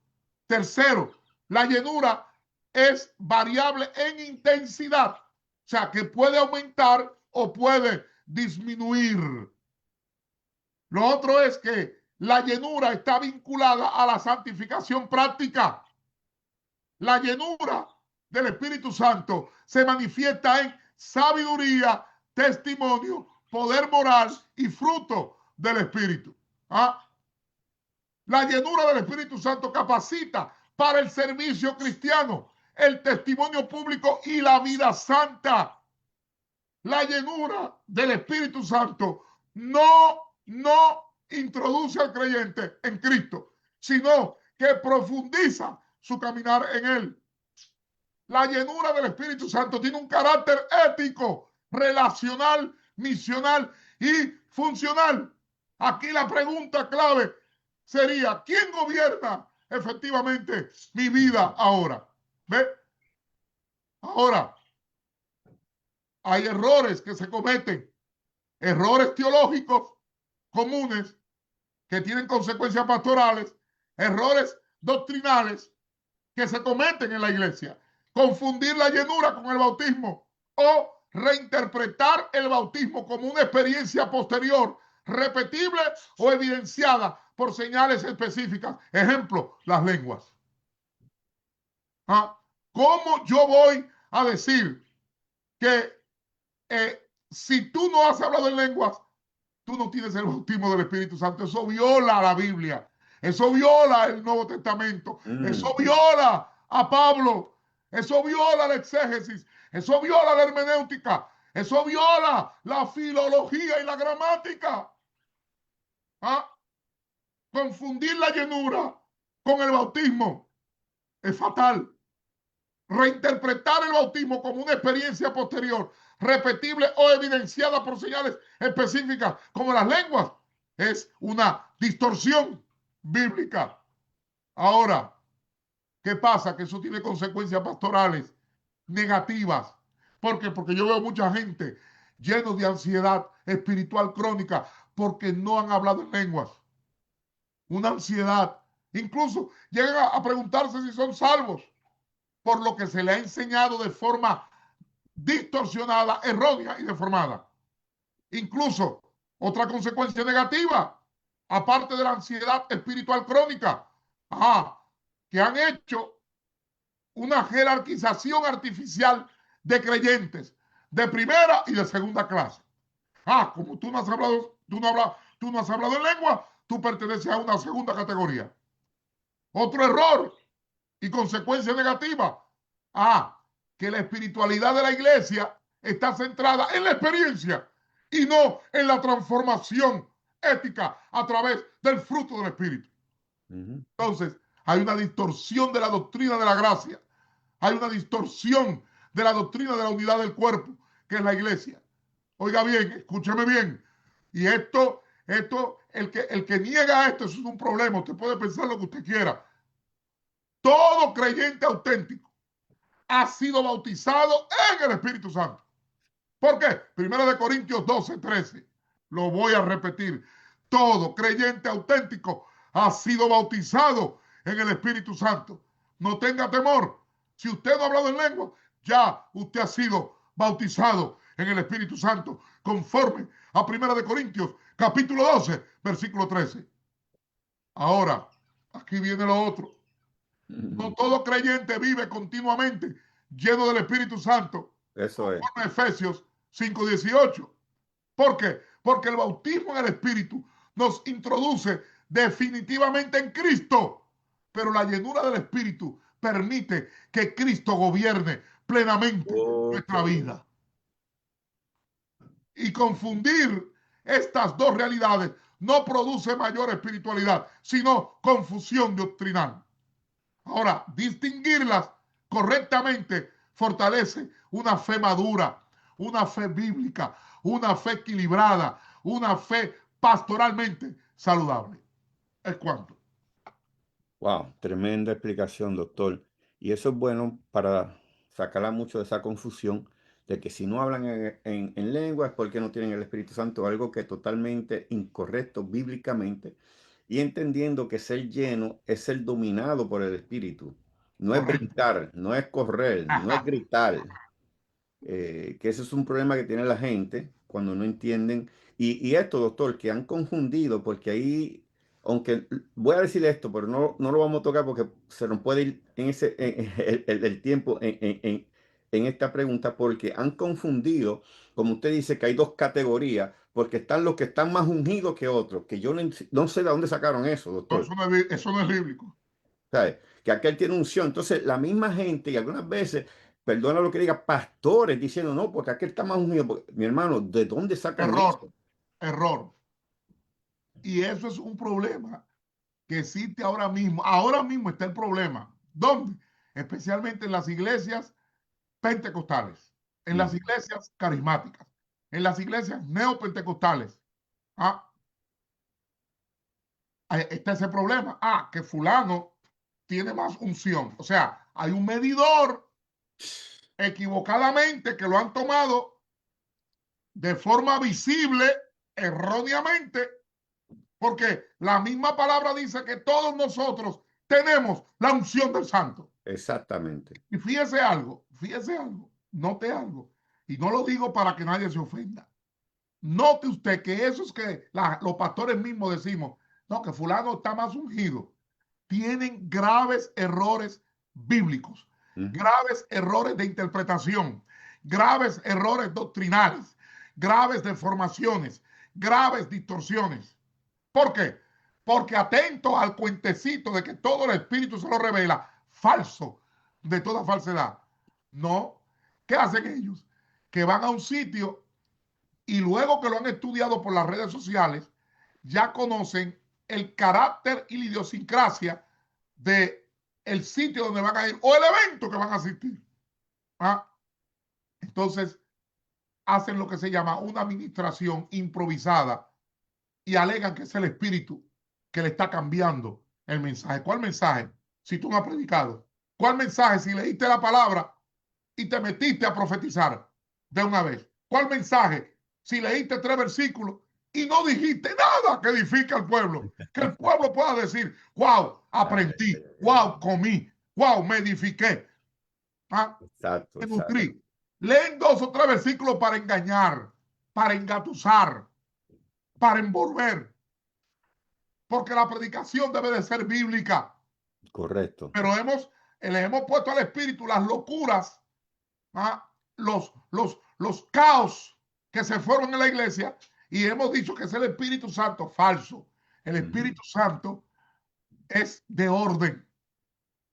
Tercero, la llenura es variable en intensidad, o sea, que puede aumentar o puede disminuir. Lo otro es que la llenura está vinculada a la santificación práctica. La llenura del Espíritu Santo se manifiesta en sabiduría, testimonio, poder moral y fruto del Espíritu. ¿Ah? La llenura del Espíritu Santo capacita para el servicio cristiano, el testimonio público y la vida santa. La llenura del Espíritu Santo no introduce al creyente en Cristo, sino que profundiza su caminar en él. La llenura del Espíritu Santo tiene un carácter ético, relacional, misional y funcional. Aquí la pregunta clave sería, ¿quién gobierna efectivamente mi vida ahora? ¿Ve? Ahora, hay errores que se cometen, errores teológicos comunes que tienen consecuencias pastorales, errores doctrinales que se cometen en la iglesia. Confundir la llenura con el bautismo o reinterpretar el bautismo como una experiencia posterior, repetible o evidenciada por señales específicas. Ejemplo, las lenguas. ¿Ah? ¿Cómo yo voy a decir que si tú no has hablado en lenguas, tú no tienes el bautismo del Espíritu Santo? Eso viola la Biblia. Eso viola el Nuevo Testamento. Eso viola a Pablo. Eso viola la exégesis. Eso viola la hermenéutica. Eso viola la filología y la gramática. ¿Ah? Confundir la llenura con el bautismo es fatal. Reinterpretar el bautismo como una experiencia posterior, repetible o evidenciada por señales específicas como las lenguas, es una distorsión bíblica. Ahora, ¿qué pasa? Que eso tiene consecuencias pastorales negativas. ¿Por qué? Porque yo veo mucha gente llenos de ansiedad espiritual crónica porque no han hablado en lenguas. Una ansiedad. Incluso llegan a preguntarse si son salvos por lo que se le ha enseñado de forma distorsionada, errónea y deformada. Incluso, otra consecuencia negativa, aparte de la ansiedad espiritual crónica, que han hecho una jerarquización artificial de creyentes de primera y de segunda clase. Como tú no has hablado, tú no has hablado en lengua, tú perteneces a una segunda categoría. Otro error y consecuencia negativa, que la espiritualidad de la iglesia está centrada en la experiencia y no en la transformación ética a través del fruto del Espíritu. Entonces, hay una distorsión de la doctrina de la gracia. Hay una distorsión de la doctrina de la unidad del cuerpo, que es la iglesia. Oiga bien, escúcheme bien. Y el que niega esto, eso es un problema. Usted puede pensar lo que usted quiera. Todo creyente auténtico ha sido bautizado en el Espíritu Santo. ¿Por qué? Primera de Corintios 12:13. Lo voy a repetir. Todo creyente auténtico ha sido bautizado en el Espíritu Santo. No tenga temor. Si usted no ha hablado en lengua, ya usted ha sido bautizado en el Espíritu Santo, conforme a Primera de Corintios, capítulo 12, versículo 13. Ahora, aquí viene lo otro. No todo creyente vive continuamente lleno del Espíritu Santo. Eso es. Conforme a Efesios 5:18. ¿Por qué? Porque el bautismo en el Espíritu nos introduce definitivamente en Cristo. Pero la llenura del Espíritu permite que Cristo gobierne plenamente nuestra vida. Y confundir estas dos realidades no produce mayor espiritualidad, sino confusión doctrinal. Ahora, distinguirlas correctamente fortalece una fe madura, una fe bíblica, una fe equilibrada, una fe pastoralmente saludable. ¿Es cuánto? Wow, tremenda explicación, doctor. Y eso es bueno para sacarla mucho de esa confusión de que si no hablan en lengua es porque no tienen el Espíritu Santo, algo que es totalmente incorrecto bíblicamente. y entendiendo que ser lleno es ser dominado por el Espíritu. No es Correcto. brincar, no es correr, no es gritar, que ese es un problema que tiene la gente cuando no entienden. Y esto, doctor, que han confundido, porque ahí, aunque voy a decir esto, pero no lo vamos a tocar porque se nos puede ir en el tiempo en esta pregunta, porque han confundido, como usted dice, que hay dos categorías, porque están los que están más ungidos que otros, que yo no sé de dónde sacaron eso, No, doctor. eso no es bíblico. ¿Sabes? Que aquel tiene unción. Entonces, la misma gente, y algunas veces, perdona lo que diga, pastores diciendo, no, porque aquel está más unido. Mi hermano, ¿de dónde sacan Error, eso? error. Y eso es un problema que existe ahora mismo. Ahora mismo está el problema. ¿Dónde? Especialmente en las iglesias pentecostales, en las Ujú. iglesias carismáticas, en las iglesias neopentecostales. Ah, ahí está ese problema. Ah, que fulano tiene más unción. O sea, hay un medidor equivocadamente que lo han tomado de forma visible, erróneamente, porque la misma palabra dice que todos nosotros tenemos la unción del santo. Exactamente. Y fíjese algo, note algo. Y no lo digo para que nadie se ofenda. Note usted que eso es que los pastores mismos decimos, no, que fulano está más ungido. Tienen graves errores bíblicos, Ujú. graves errores de interpretación, graves errores doctrinales, graves deformaciones, graves distorsiones. ¿Por qué? Porque atento al cuentecito de que todo el Espíritu se lo revela, falso, de toda falsedad. No. ¿Qué hacen ellos? Que van a un sitio y luego que lo han estudiado por las redes sociales, ya conocen el carácter y la idiosincrasia de el sitio donde van a ir o el evento que van a asistir. ¿Ah? Entonces, hacen lo que se llama una administración improvisada y alegan que es el espíritu que le está cambiando el mensaje. ¿Cuál mensaje? Si tú no has predicado. ¿Cuál mensaje si leíste la palabra y te metiste a profetizar de una vez? ¿Cuál mensaje si leíste 3 versículos y no dijiste nada que edifique al pueblo? Que el pueblo pueda decir, wow, Ay, aprendí, wow, comí, wow, me edifiqué, ¿ah? exacto, Me exacto. nutrí. Leen 2 o 3 versículos para engañar, para engatusar, para envolver, porque la predicación debe de ser bíblica. Correcto. Pero le hemos puesto al espíritu las locuras, ¿ah? los caos que se fueron en la iglesia y hemos dicho que es el Espíritu Santo. Falso. El Ujú. Espíritu Santo es de orden,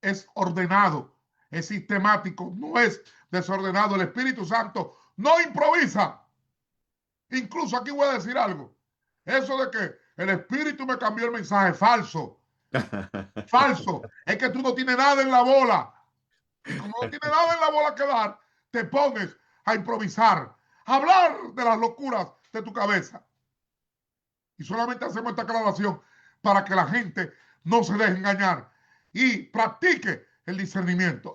es ordenado, es sistemático, no es desordenado. El Espíritu Santo no improvisa. Incluso aquí voy a decir algo. Eso de que el Espíritu me cambió el mensaje, falso. Falso. Es que tú no tienes nada en la bola. Y como no tienes nada en la bola que dar, te pones a improvisar, a hablar de las locuras de tu cabeza. Y solamente hacemos esta aclaración para que la gente no se deje engañar y practique el discernimiento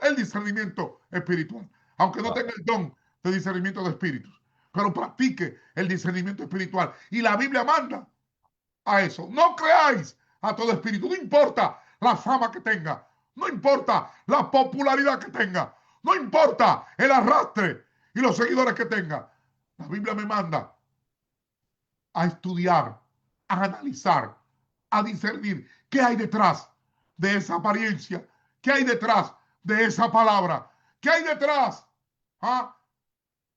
espiritual. Aunque no Wow. tenga el don de discernimiento de espíritus, pero practique el discernimiento espiritual. Y la Biblia manda a eso. No creáis a todo espíritu, no importa la fama que tenga, no importa la popularidad que tenga, no importa el arrastre y los seguidores que tenga. La Biblia me manda a estudiar, a analizar, a discernir qué hay detrás de esa apariencia, qué hay detrás de esa palabra, qué hay detrás, ¿ah?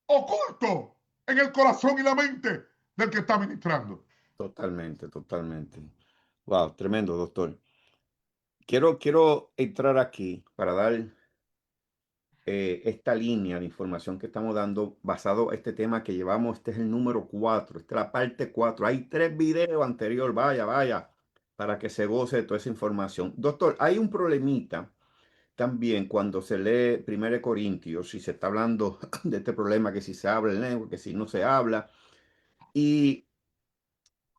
Oculto en el corazón y la mente del que está ministrando. Totalmente, totalmente. Wow, tremendo, doctor. Quiero entrar aquí para dar esta línea de información que estamos dando basado en este tema que llevamos. Este es el número 4, esta es la parte 4. Hay 3 videos anteriores, vaya, para que se goce de toda esa información. Doctor, hay un problemita también cuando se lee 1 Corintios, si se está hablando de este problema, que si se habla en lengua, que si no se habla. Y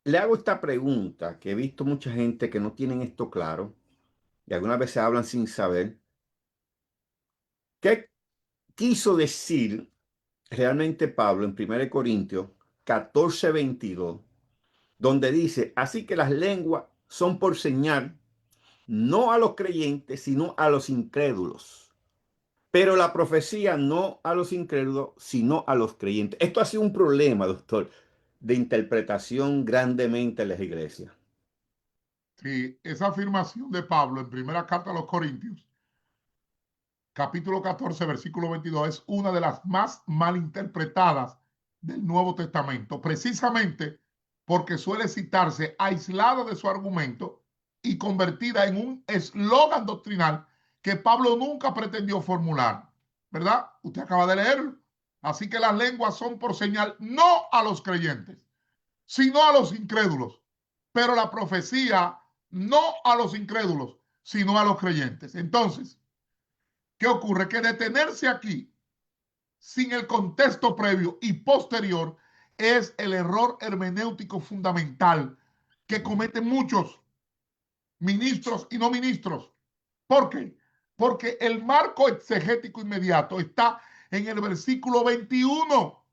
le hago esta pregunta, que he visto mucha gente que no tienen esto claro, y algunas veces hablan sin saber. ¿Qué quiso decir realmente Pablo en 1 Corintios 14:22, donde dice, así que las lenguas son por señal, no a los creyentes, sino a los incrédulos. Pero la profecía no a los incrédulos, sino a los creyentes. Esto ha sido un problema, doctor, de interpretación grandemente en las iglesias. Sí, esa afirmación de Pablo en primera carta a los Corintios, capítulo 14, versículo 22, es una de las más mal interpretadas del Nuevo Testamento, precisamente porque suele citarse aislada de su argumento y convertida en un eslogan doctrinal que Pablo nunca pretendió formular, ¿verdad? Usted acaba de leerlo. Así que las lenguas son por señal no a los creyentes, sino a los incrédulos. Pero la profecía no a los incrédulos, sino a los creyentes. Entonces, ¿qué ocurre? Que detenerse aquí sin el contexto previo y posterior es el error hermenéutico fundamental que cometen muchos ministros y no ministros. ¿Por qué? Porque el marco exegético inmediato está en el versículo 21.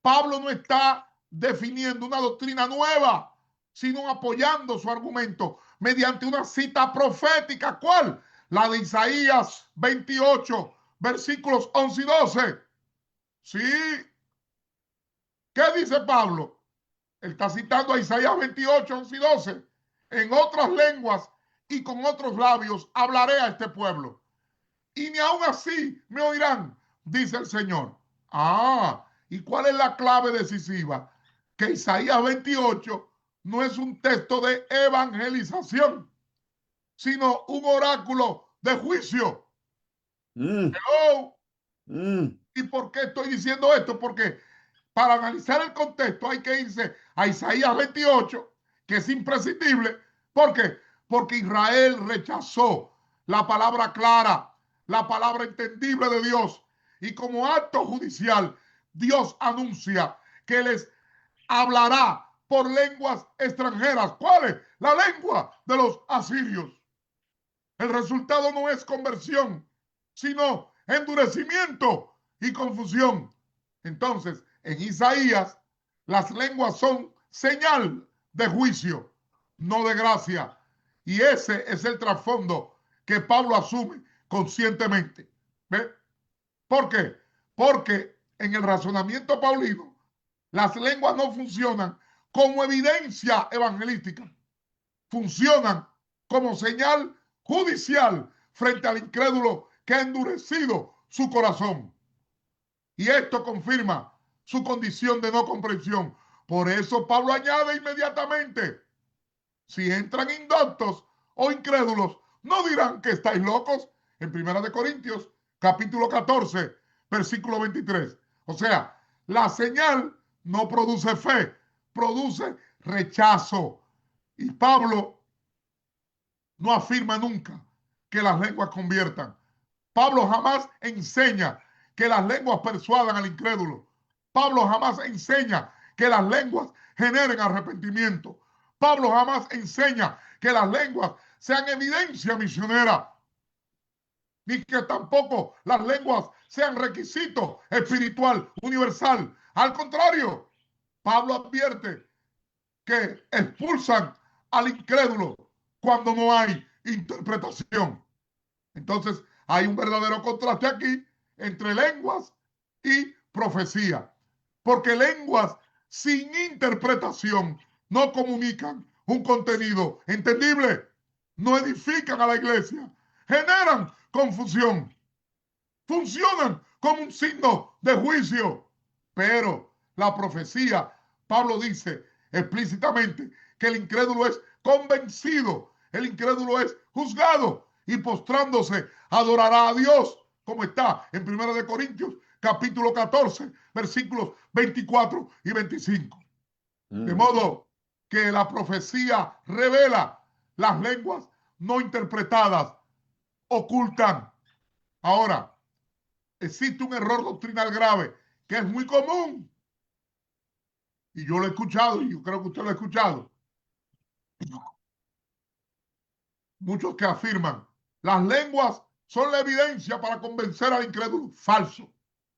Pablo no está definiendo una doctrina nueva, sino apoyando su argumento mediante una cita profética. ¿Cuál? La de Isaías 28, versículos 11 y 12. Sí. ¿Qué dice Pablo? Él está citando a Isaías 28, 11 y 12. En otras lenguas y con otros labios hablaré a este pueblo. Y ni aún así me oirán, dice el Señor. Ah, ¿y cuál es la clave decisiva? Que Isaías 28 no es un texto de evangelización, sino un oráculo de juicio. Mm, Hello. mm, ¿Y por qué estoy diciendo esto? Porque para analizar el contexto hay que irse a Isaías 28, que es imprescindible. ¿Por qué? Porque Israel rechazó la palabra clara, la palabra entendible de Dios. Y como acto judicial, Dios anuncia que les hablará por lenguas extranjeras. ¿Cuáles? La lengua de los asirios. El resultado no es conversión, sino endurecimiento y confusión. Entonces, en Isaías, las lenguas son señal de juicio, no de gracia. Y ese es el trasfondo que Pablo asume conscientemente. ¿Ve? ¿Por qué? Porque en el razonamiento paulino, las lenguas no funcionan como evidencia evangelística, funcionan como señal judicial frente al incrédulo que ha endurecido su corazón. Y esto confirma su condición de no comprensión. Por eso Pablo añade inmediatamente, si entran indoctos o incrédulos, no dirán que estáis locos. En 1 Corintios, capítulo 14, versículo 23. O sea, la señal no produce fe, produce rechazo. Y Pablo no afirma nunca que las lenguas conviertan. Pablo jamás enseña que las lenguas persuadan al incrédulo. Pablo jamás enseña que las lenguas generen arrepentimiento. Pablo jamás enseña que las lenguas sean evidencia misionera, ni que tampoco las lenguas sean requisito espiritual universal. Al contrario, Pablo advierte que expulsan al incrédulo cuando no hay interpretación. Entonces, hay un verdadero contraste aquí entre lenguas y profecía, porque lenguas sin interpretación no comunican un contenido entendible, no edifican a la iglesia, generan confusión, funcionan como un signo de juicio. Pero la profecía, Pablo dice explícitamente que el incrédulo es convencido, el incrédulo es juzgado y postrándose adorará a Dios, como está en 1 Corintios capítulo 14, versículos 24 y 25. De mm. modo que la profecía revela las lenguas no interpretadas, ocultan. Ahora, existe un error doctrinal grave que es muy común, y yo lo he escuchado, y yo creo que usted lo ha escuchado. Muchos que afirman, las lenguas son la evidencia para convencer al incrédulo. Falso.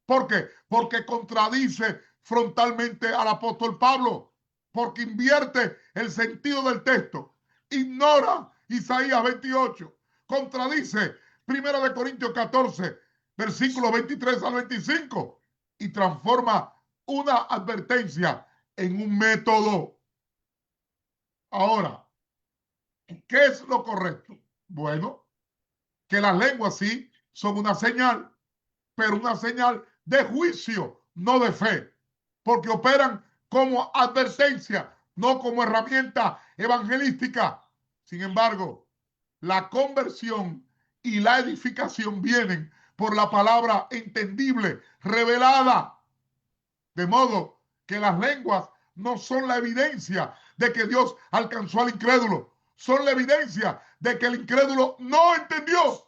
¿Por qué? Porque contradice frontalmente al apóstol Pablo, porque invierte el sentido del texto. ignora Isaías 28, contradice 1 Corintios 14, versículos 23 al 25 y transforma una advertencia en un método. Ahora, ¿qué es lo correcto? Bueno, que las lenguas sí son una señal, pero una señal de juicio, no de fe, porque operan como advertencia, no como herramienta evangelística. Sin embargo, la conversión y la edificación vienen por la palabra entendible, revelada. De modo que las lenguas no son la evidencia de que Dios alcanzó al incrédulo, son la evidencia de que el incrédulo no entendió.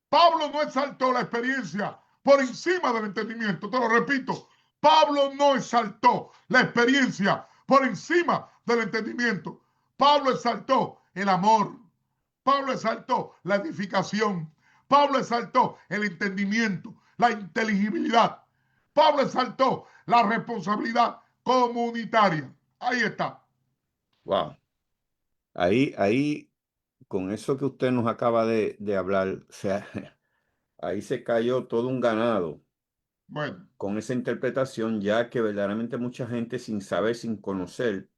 Pablo no exaltó la experiencia por encima del entendimiento. Te lo repito, Pablo no exaltó la experiencia por encima del entendimiento. Pablo exaltó el amor. Pablo exaltó la edificación. Pablo exaltó el entendimiento, la inteligibilidad. Pablo exaltó la responsabilidad comunitaria. Ahí está. Wow. Ahí, con eso que usted nos acaba de hablar, o sea, ahí se cayó todo un ganado Bueno, con esa interpretación, ya que verdaderamente mucha gente sin saber, sin conocer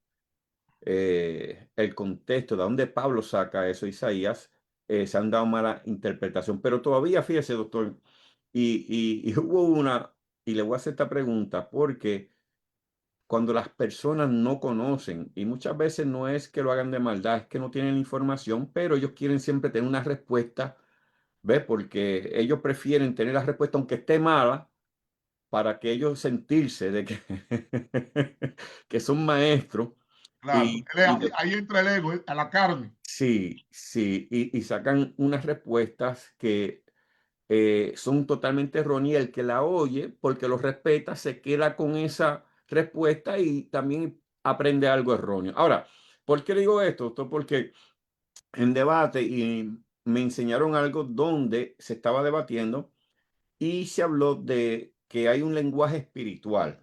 el contexto de dónde Pablo saca eso, Isaías, se han dado mala interpretación. Pero todavía, fíjese, doctor, y hubo una, y le voy a hacer esta pregunta, porque cuando las personas no conocen, y muchas veces no es que lo hagan de maldad, es que no tienen información, pero ellos quieren siempre tener una respuesta, ¿ves? Porque ellos prefieren tener la respuesta aunque esté mala, para que ellos sentirse de que, que son maestros. claro. Y Ahí entra el ego, a la carne. sí, sí, y sacan unas respuestas que son totalmente erróneas. El que la oye, porque lo respeta, se queda con esa respuesta y también aprende algo erróneo. Ahora, ¿por qué digo esto? Esto porque en debate y me enseñaron algo donde se estaba debatiendo y se habló de que hay un lenguaje espiritual.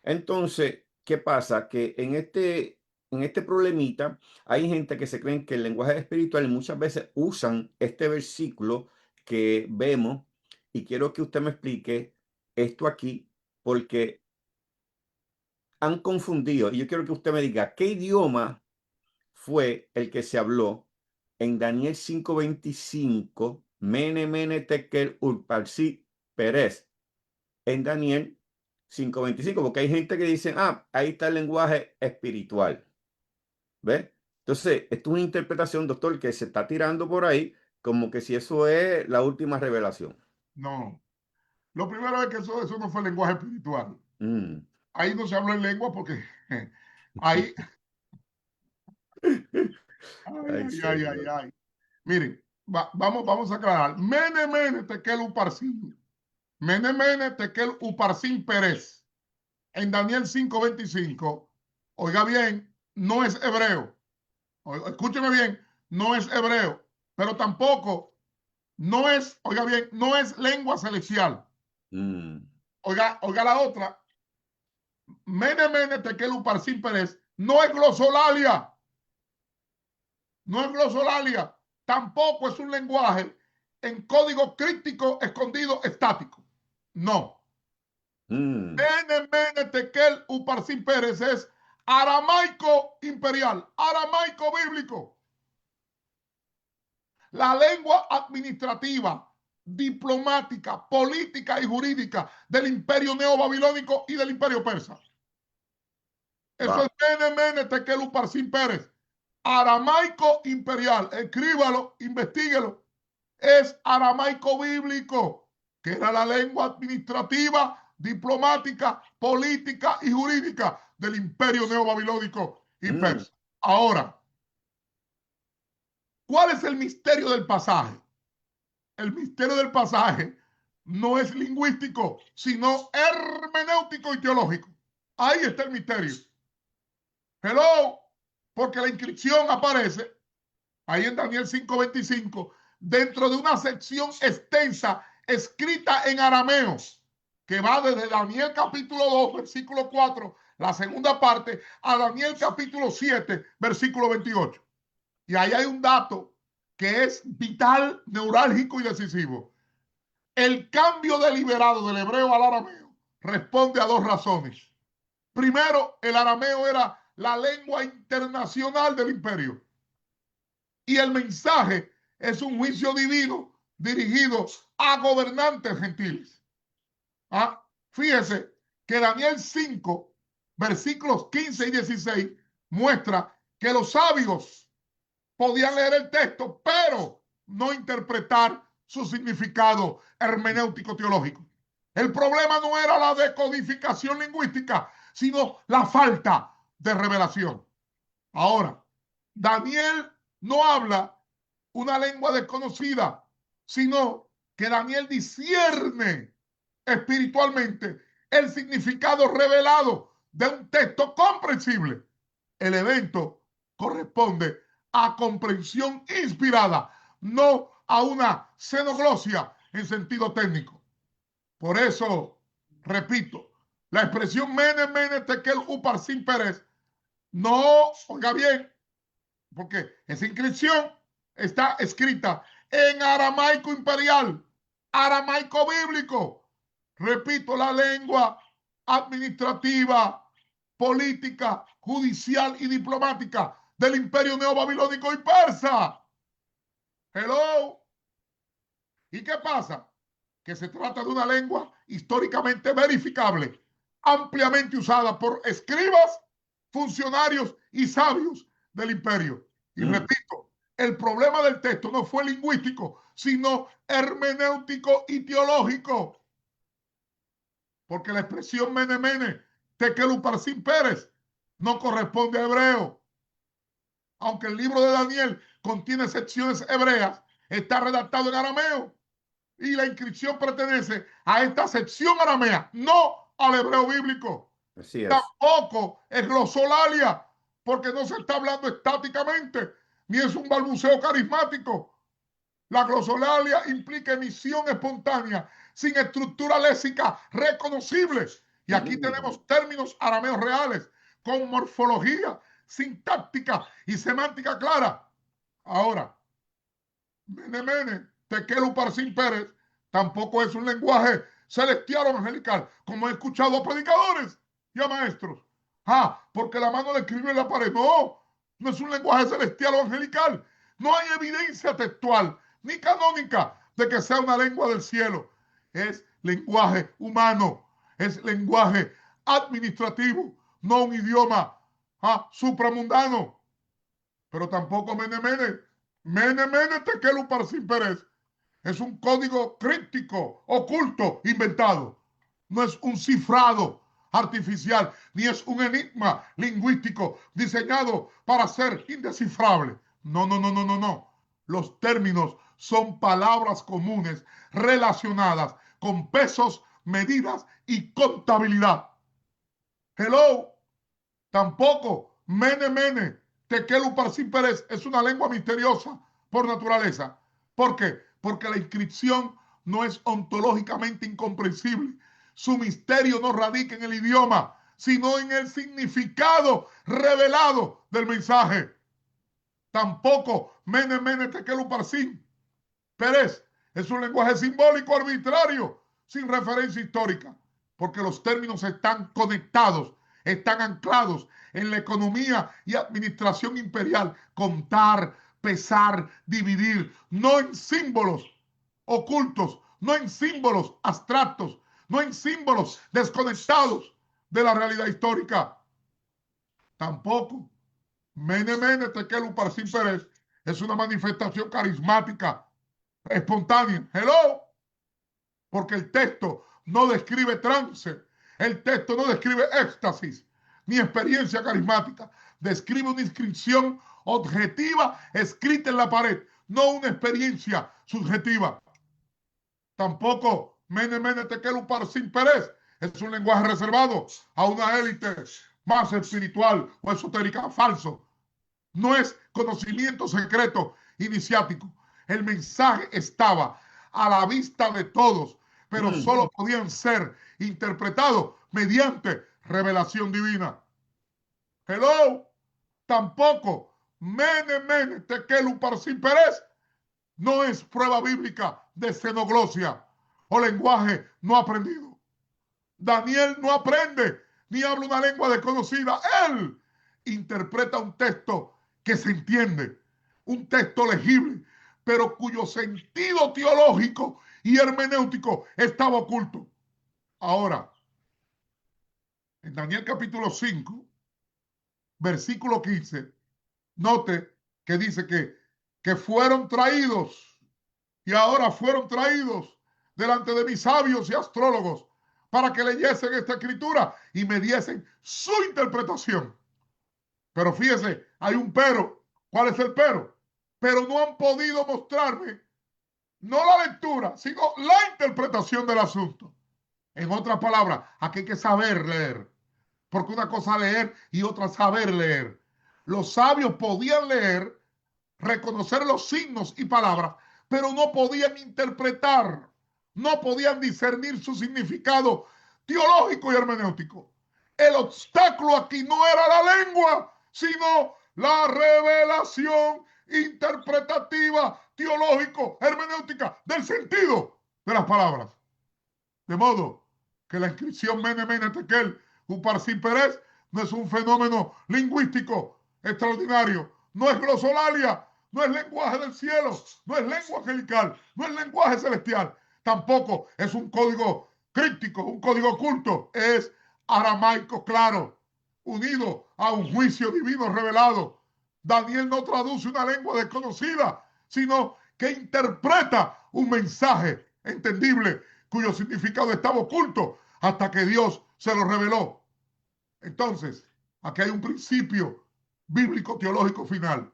Entonces, ¿qué pasa? Que en este problemita hay gente que se creen que el lenguaje espiritual y muchas veces usan este versículo que vemos y quiero que usted me explique esto aquí porque han confundido y yo quiero que usted me diga qué idioma fue el que se habló en Daniel 5:25, Mene, Mene, Tekel, Urparsi, Pérez en Daniel 5:25, porque hay gente que dice, ah, ahí está el lenguaje espiritual. ¿Ves? Entonces, esto es una interpretación, doctor, que se está tirando por ahí como que si eso es la última revelación. No. Lo primero es que eso no fue lenguaje espiritual. Mm. Ahí no se habló en lengua porque ahí, ay, Ay, ay, ay, ay, señor. ay. Miren, vamos a aclarar. Mene, mene, tekel uparsin. Mene, mene, tekel uparsin Pérez. En Daniel 5:25, oiga bien, no es hebreo. Escúcheme bien, no es hebreo. Pero tampoco, no es, oiga bien, no es lengua celestial. Mm. Oiga la otra. Mene, mene, tekel uparsin Pérez. No es glosolalia. No es glosolalia, tampoco es un lenguaje en código críptico escondido estático. No. Mm. Mene, mene, tekel, uparsin Pérez es aramaico imperial, aramaico bíblico. La lengua administrativa, diplomática, política y jurídica del imperio neobabilónico y del imperio persa. Eso Wow. es mene, mene, tekel, uparsin Pérez. Aramaico imperial. Escríbalo, investíguelo. Es aramaico bíblico, que era la lengua administrativa, diplomática, política y jurídica del imperio neobabilónico y Mm. persa. Ahora, ¿cuál es el misterio del pasaje? El misterio del pasaje no es lingüístico, sino hermenéutico y teológico. Ahí está el misterio. Hello, porque la inscripción aparece ahí en Daniel 5:25, dentro de una sección extensa escrita en arameo, que va desde Daniel capítulo 2, versículo 4, la segunda parte, a Daniel capítulo 7, versículo 28. Y ahí hay un dato que es vital, neurálgico y decisivo. El cambio deliberado del hebreo al arameo responde a dos razones. Primero, el arameo era la lengua internacional del imperio. Y el mensaje es un juicio divino dirigido a gobernantes gentiles. ¿Ah? Fíjese que Daniel 5, versículos 15 y 16, muestra que los sabios podían leer el texto, pero no interpretar su significado hermenéutico teológico. El problema no era la decodificación lingüística, sino la falta de revelación. Ahora, Daniel no habla una lengua desconocida, sino que Daniel discierne espiritualmente el significado revelado de un texto comprensible. El evento corresponde a comprensión inspirada, no a una xenoglosia en sentido técnico. Por eso, repito, la expresión mene, mene, tekel, uparsin, Pérez, no, oiga bien, porque esa inscripción está escrita en aramaico imperial, aramaico bíblico. Repito, la lengua administrativa, política, judicial y diplomática del imperio neobabilónico y persa. Hello. ¿Y qué pasa? Que se trata de una lengua históricamente verificable, ampliamente usada por escribas, funcionarios y sabios del imperio. Y repito, el problema del texto no fue lingüístico, sino hermenéutico y teológico. Porque la expresión mene mene, tekel uparsin Pérez, no corresponde a hebreo. Aunque el libro de Daniel contiene secciones hebreas, está redactado en arameo. Y la inscripción pertenece a esta sección aramea, no al hebreo bíblico. Así es. Tampoco es glosolalia, porque no se está hablando estáticamente, ni es un balbuceo carismático. La glosolalia implica emisión espontánea, sin estructura léxica reconocible. Y aquí tenemos términos arameos reales, con morfología, sintáctica y semántica clara. Ahora, mene mene, tekel uparsin Pérez, tampoco es un lenguaje celestial o angelical, como he escuchado a predicadores y a maestros. Porque la mano le escribió en la pared. No, no es un lenguaje celestial o angelical. No hay evidencia textual ni canónica de que sea una lengua del cielo. Es lenguaje humano, es lenguaje administrativo, no un idioma supramundano. Pero tampoco mene mene. Mene mene tekel uparsin Pérez es un código críptico, oculto, inventado. No es un cifrado artificial, ni es un enigma lingüístico diseñado para ser indescifrable. No, no, no, no, no, no. Los términos son palabras comunes relacionadas con pesos, medidas y contabilidad. Hello. Tampoco mene mene, tekel uparsin Pérez es una lengua misteriosa por naturaleza. ¿Por qué? Porque la inscripción no es ontológicamente incomprensible. Su misterio no radica en el idioma, sino en el significado revelado del mensaje. Tampoco mene mene, tekel uparsin Pérez es un lenguaje simbólico arbitrario, sin referencia histórica, porque los términos están conectados, están anclados en la economía y administración imperial. Contar, pesar, dividir, no en símbolos ocultos, no en símbolos abstractos, no en símbolos desconectados de la realidad histórica. Tampoco mene mene, tekel uparsin Pérez es una manifestación carismática espontánea. Hello. Porque el texto no describe trance, el texto no describe éxtasis, ni experiencia carismática. Describe una inscripción objetiva escrita en la pared, no una experiencia subjetiva. Tampoco mene mene tekel uparsin Pérez es un lenguaje reservado a una élite más espiritual o esotérica. Falso. No es conocimiento secreto iniciático. El mensaje estaba a la vista de todos, pero solo podían ser interpretados mediante revelación divina. Hello. Tampoco Mene, mene, tekel, uparsin, perez, no es prueba bíblica de xenoglosia o lenguaje no aprendido. Daniel no aprende ni habla una lengua desconocida. Él interpreta un texto que se entiende, un texto legible, pero cuyo sentido teológico y hermenéutico estaba oculto. Ahora, en Daniel capítulo 5, versículo 15, note que dice que fueron traídos y ahora fueron traídos delante de mis sabios y astrólogos para que leyesen esta escritura y me diesen su interpretación. Pero fíjese, hay un pero. ¿Cuál es el pero? Pero no han podido mostrarme no la lectura, sino la interpretación del asunto. En otras palabras, aquí hay que saber leer. Porque una cosa es leer y otra saber leer. Los sabios podían leer, reconocer los signos y palabras, pero no podían interpretar, no podían discernir su significado teológico y hermenéutico. El obstáculo aquí no era la lengua, sino la revelación interpretativa, teológico, hermenéutica del sentido de las palabras. De modo que la inscripción Mene, Mene, Tekel, Uparsin, Perez no es un fenómeno lingüístico extraordinario, no es glosolalia, no es lenguaje del cielo, no es lengua angelical, no es lenguaje celestial, tampoco es un código críptico, un código oculto, es aramaico claro, unido a un juicio divino revelado. Daniel no traduce una lengua desconocida, sino que interpreta un mensaje entendible cuyo significado estaba oculto hasta que Dios se lo reveló. Entonces, aquí hay un principio bíblico teológico final.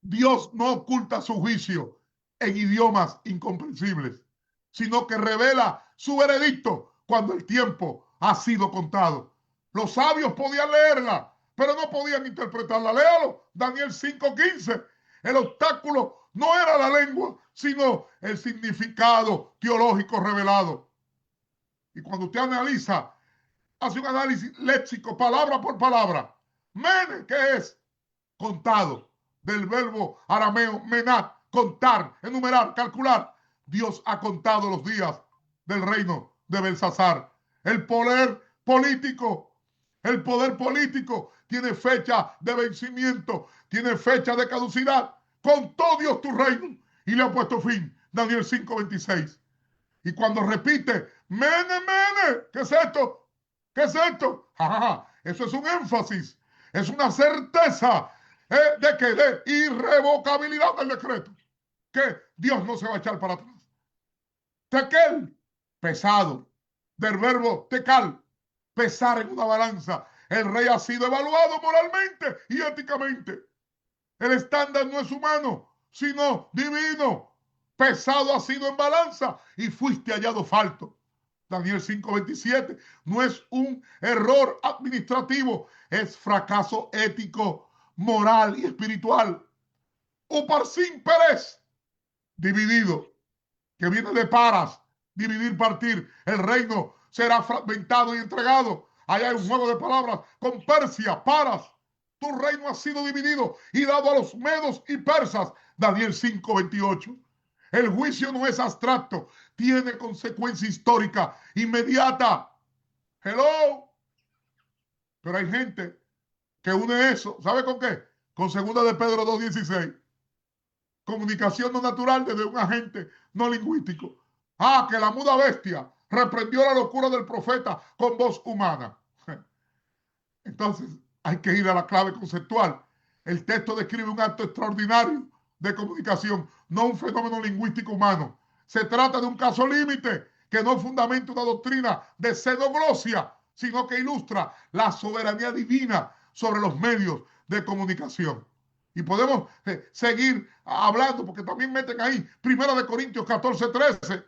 Dios no oculta su juicio en idiomas incomprensibles, sino que revela su veredicto cuando el tiempo ha sido contado. Los sabios podían leerla, pero no podían interpretarla. Léalo, Daniel 5:15. El obstáculo no era la lengua, sino el significado teológico revelado. Y cuando usted analiza, hace un análisis léxico, palabra por palabra, mene, ¿qué es? Contado, del verbo arameo menat, contar, enumerar, calcular. Dios ha contado los días del reino de Belsasar. El poder político tiene fecha de vencimiento, tiene fecha de caducidad. Contó Dios tu reino y le ha puesto fin. Daniel 5:26. Y cuando repite, mene, mene, ¿qué es esto? ¿Qué es esto? Eso es un énfasis, es una certeza de que de irrevocabilidad del decreto, que Dios no se va a echar para atrás. Tekel, pesado, del verbo tecal, pesar en una balanza. El rey ha sido evaluado moralmente y éticamente. El estándar no es humano, sino divino. Pesado ha sido en balanza y fuiste hallado falto. Daniel 5:27 no es un error administrativo, es fracaso ético, moral y espiritual. Uparsin, Perez, dividido, que viene de paras, dividir, partir. El reino será fragmentado y entregado. Allá hay un juego de palabras con Persia, paras. Tu reino ha sido dividido y dado a los medos y persas. Daniel 5:28. El juicio no es abstracto, tiene consecuencia histórica inmediata. Hello. Pero hay gente que une eso. ¿Sabe con qué? Con 2 de Pedro 2:16. Comunicación no natural desde un agente no lingüístico. Que la muda bestia reprendió la locura del profeta con voz humana. Entonces, hay que ir a la clave conceptual. El texto describe un acto extraordinario de comunicación, no un fenómeno lingüístico humano. Se trata de un caso límite que no fundamenta una doctrina de xenoglosia, sino que ilustra la soberanía divina sobre los medios de comunicación. Y podemos seguir hablando, porque también meten ahí 1 Corintios 14:13.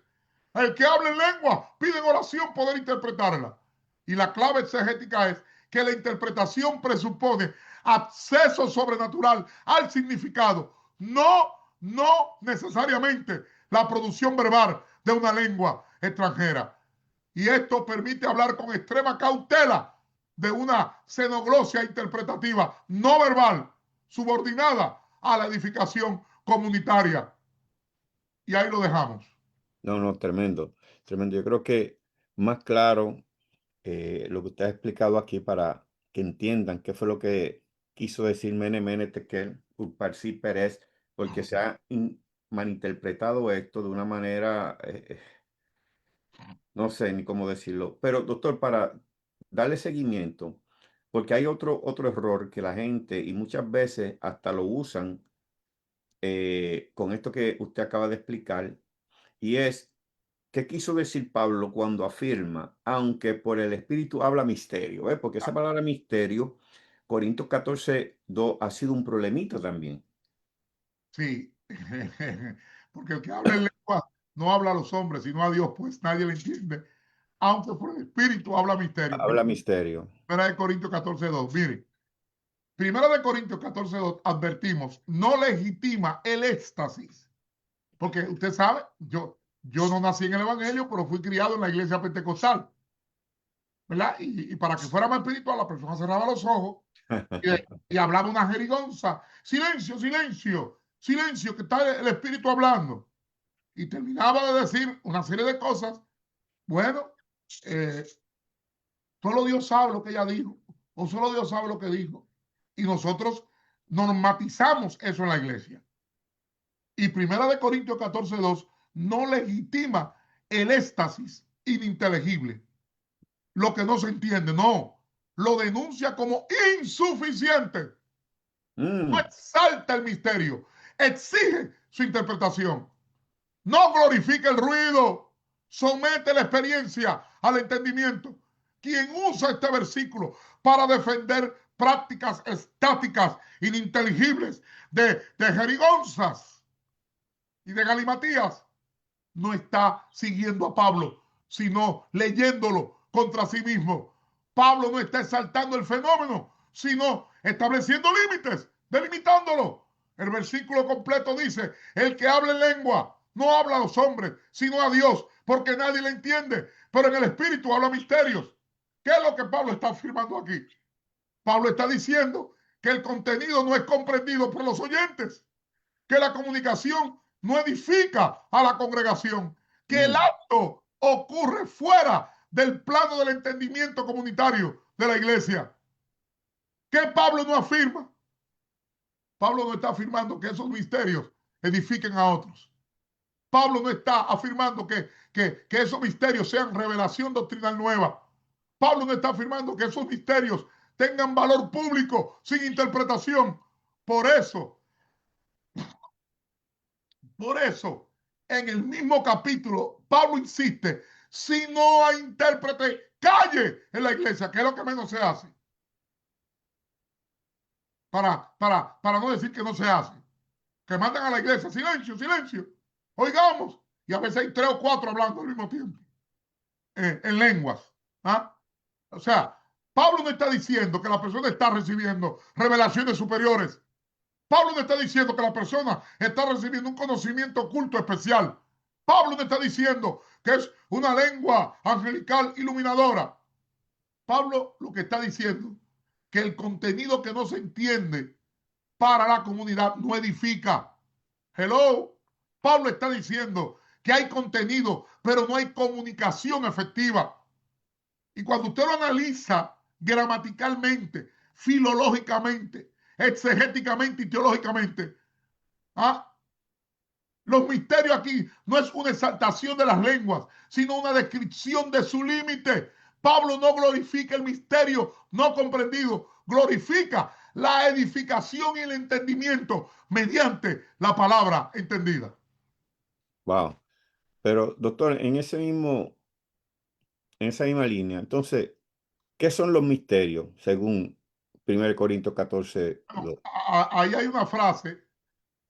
El que hable en lengua pide en oración poder interpretarla. Y la clave exegética es que la interpretación presupone acceso sobrenatural al significado, no necesariamente la producción verbal de una lengua extranjera. Y esto permite hablar con extrema cautela de una xenoglosia interpretativa no verbal subordinada a la edificación comunitaria. Y ahí lo dejamos. No, no, tremendo, tremendo. Yo creo que más claro lo que usted ha explicado aquí para que entiendan qué fue lo que quiso decir Mene Mene Tekel Upharsi Pérez, porque se ha malinterpretado esto de una manera, no sé ni cómo decirlo. Pero doctor, para darle seguimiento, porque hay otro error que la gente y muchas veces hasta lo usan con esto que usted acaba de explicar, y es, ¿qué quiso decir Pablo cuando afirma, aunque por el Espíritu habla misterio? Porque esa palabra misterio, Corintios 14:2, ha sido un problemita también. Sí, porque el que habla en lengua no habla a los hombres, sino a Dios, pues nadie le entiende. Aunque por el Espíritu habla misterio. Habla misterio. Primera de Corintios 14:2. Mire, Primera de Corintios 14:2 advertimos, no legitima el éxtasis. Porque usted sabe, yo no nací en el Evangelio, pero fui criado en la iglesia pentecostal, ¿verdad? Y para que fuera más espiritual, la persona cerraba los ojos y, y hablaba una jerigonza. Silencio, silencio, silencio, que está el Espíritu hablando. Y terminaba de decir una serie de cosas. Bueno, eh, solo Dios sabe lo que ella dijo, o solo Dios sabe lo que dijo. Y nosotros normatizamos eso en la iglesia. Y Primera de Corintios 14:2 no legitima el éxtasis ininteligible, lo que no se entiende, no, lo denuncia como insuficiente, no Mm, exalta el misterio, exige su interpretación, no glorifica el ruido, somete la experiencia al entendimiento. Quien usa este versículo para defender prácticas estáticas, ininteligibles, de jerigonzas y de galimatías, no está siguiendo a Pablo, sino leyéndolo contra sí mismo. Pablo no está exaltando el fenómeno, sino estableciendo límites, delimitándolo. El versículo completo dice, el que habla en lengua no habla a los hombres, sino a Dios, porque nadie le entiende, pero en el Espíritu habla misterios. ¿Qué es lo que Pablo está afirmando aquí? Pablo está diciendo que el contenido no es comprendido por los oyentes, que la comunicación no edifica a la congregación, que el mm. acto ocurre fuera del plano del entendimiento comunitario de la iglesia. ¿Qué Pablo no afirma? Pablo no está afirmando que esos misterios edifiquen a otros. Pablo no está afirmando que esos misterios sean revelación doctrinal nueva. Pablo no está afirmando que esos misterios tengan valor público sin interpretación. Por eso, Por eso, en el mismo capítulo, Pablo insiste, si no hay intérprete, calle en la iglesia, que es lo que menos se hace. Para no decir que no se hace. Que mandan a la iglesia, silencio, silencio, oigamos. Y a veces hay 3 o 4 hablando al mismo tiempo, en lenguas. ¿Ah? O sea, Pablo no está diciendo que la persona está recibiendo revelaciones superiores. Pablo no está diciendo que la persona está recibiendo un conocimiento oculto especial. Pablo no está diciendo que es una lengua angelical iluminadora. Pablo lo que está diciendo que el contenido que no se entiende para la comunidad no edifica. Hello. Pablo está diciendo que hay contenido, pero no hay comunicación efectiva. Y cuando usted lo analiza gramaticalmente, filológicamente, exegéticamente y teológicamente, ¿ah? Los misterios aquí no es una exaltación de las lenguas, sino una descripción de su límite. Pablo no glorifica el misterio no comprendido, glorifica la edificación y el entendimiento mediante la palabra entendida. Wow. Pero, doctor, en esa misma línea, entonces, ¿qué son los misterios según 1 Corintios 14? Bueno, ahí hay una frase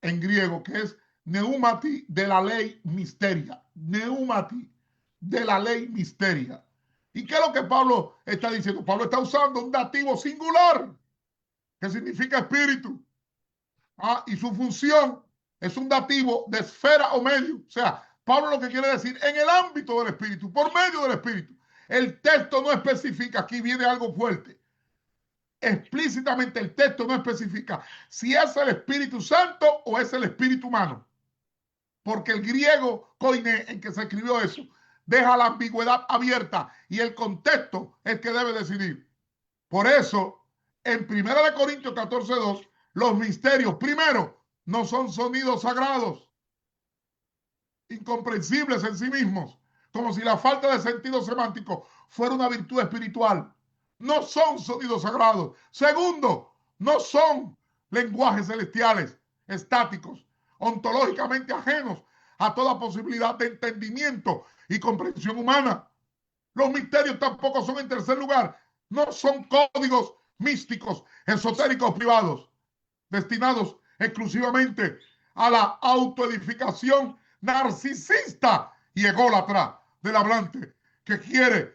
en griego que es neumati de la ley misteria. Neumati de la ley misteria. ¿Y qué es lo que Pablo está diciendo? Pablo está usando un dativo singular que significa espíritu. ¿Ah? Y su función es un dativo de esfera o medio. O sea, Pablo lo que quiere decir en el ámbito del espíritu, por medio del espíritu. El texto no especifica, aquí viene algo fuerte. Explícitamente el texto no especifica si es el Espíritu Santo o es el Espíritu humano. Porque el griego koiné en que se escribió eso deja la ambigüedad abierta y el contexto es que debe decidir. Por eso, en 1 Corintios 14:2, los misterios, primero, no son sonidos sagrados, incomprensibles en sí mismos, como si la falta de sentido semántico fuera una virtud espiritual. No son sonidos sagrados. Segundo, no son lenguajes celestiales, estáticos, ontológicamente ajenos a toda posibilidad de entendimiento y comprensión humana. Los misterios tampoco son, en tercer lugar, no son códigos místicos, esotéricos, privados, destinados exclusivamente a la autoedificación narcisista y ególatra del hablante, que quiere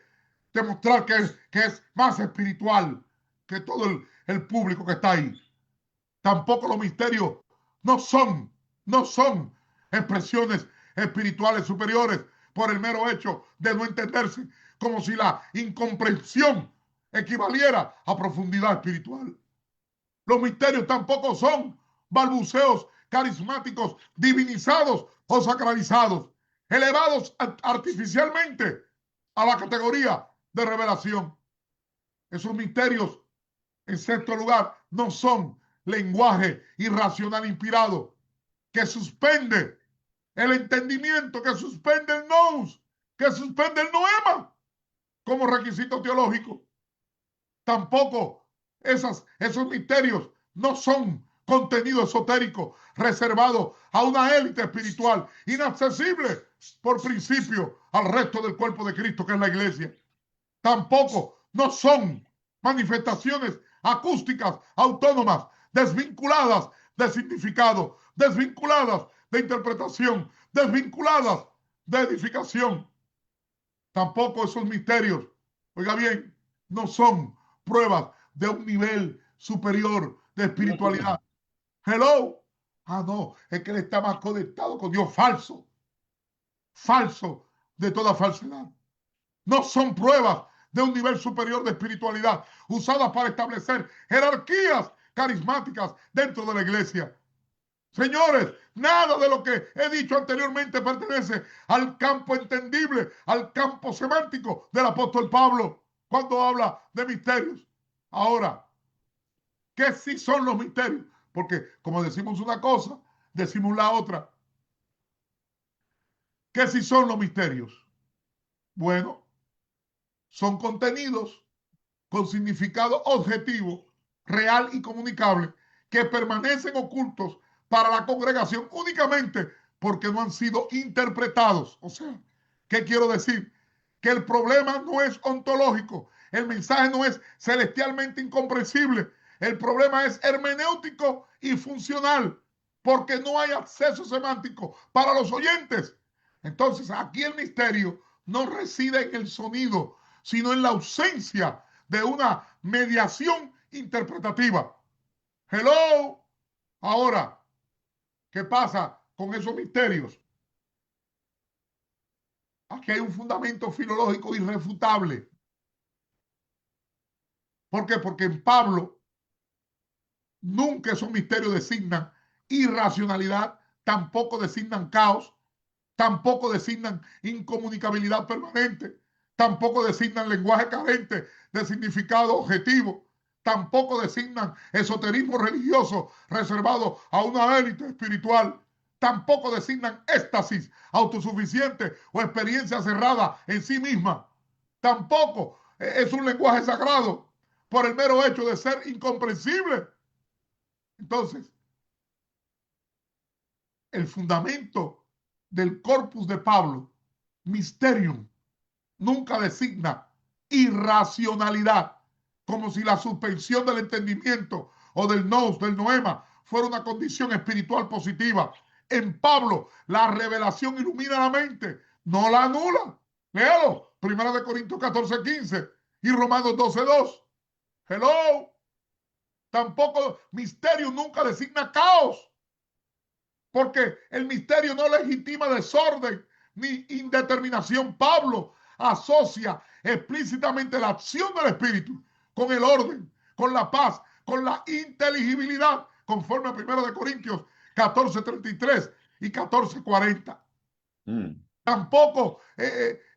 demostrar que es más espiritual que todo el público que está ahí. Tampoco los misterios no son expresiones espirituales superiores por el mero hecho de no entenderse, como si la incomprensión equivaliera a profundidad espiritual. Los misterios tampoco son balbuceos carismáticos, divinizados o sacralizados, elevados artificialmente a la categoría de revelación. Esos misterios, en sexto lugar, no son lenguaje irracional inspirado que suspende el entendimiento, que suspende el nous, que suspende el noema como requisito teológico. Tampoco esos misterios no son contenido esotérico reservado a una élite espiritual inaccesible por principio al resto del cuerpo de Cristo, que es la iglesia. Tampoco no son manifestaciones acústicas autónomas, desvinculadas de significado, desvinculadas de interpretación, desvinculadas de edificación. Tampoco esos misterios, oiga bien, no son pruebas de un nivel superior de espiritualidad. Hello. Ah, no, es que él está más conectado con Dios. Falso. Falso de toda falsedad. No son pruebas de un nivel superior de espiritualidad usadas para establecer jerarquías carismáticas dentro de la iglesia. Señores, nada de lo que he dicho anteriormente pertenece al campo entendible, al campo semántico del apóstol Pablo cuando habla de misterios. Ahora, ¿qué sí son los misterios? Porque como decimos una cosa, decimos la otra. ¿Qué sí son los misterios? Bueno, son contenidos con significado objetivo, real y comunicable, que permanecen ocultos para la congregación únicamente porque no han sido interpretados. O sea, ¿qué quiero decir? Que el problema no es ontológico, el mensaje no es celestialmente incomprensible, el problema es hermenéutico y funcional, porque no hay acceso semántico para los oyentes. Entonces, aquí el misterio no reside en el sonido, sino en la ausencia de una mediación interpretativa. Hello. Ahora, ¿qué pasa con esos misterios? Aquí hay un fundamento filológico irrefutable. ¿Por qué? Porque en Pablo nunca esos misterios designan irracionalidad, tampoco designan caos, tampoco designan incomunicabilidad permanente, tampoco designan lenguaje carente de significado objetivo, tampoco designan esoterismo religioso reservado a una élite espiritual, tampoco designan éxtasis autosuficiente o experiencia cerrada en sí misma, tampoco es un lenguaje sagrado por el mero hecho de ser incomprensible. Entonces, el fundamento del corpus de Pablo, mysterium, nunca designa irracionalidad, como si la suspensión del entendimiento o del nous, del noema, fuera una condición espiritual positiva. En Pablo, la revelación ilumina la mente, no la anula. Léalo, 1 Corintios 14:15 y Romanos 12:2. Hello. Tampoco misterio nunca designa caos, porque el misterio no legitima desorden ni indeterminación. Pablo asocia explícitamente la acción del Espíritu con el orden, con la paz, con la inteligibilidad, conforme a 1 Corintios 14:33 y 14:40. Tampoco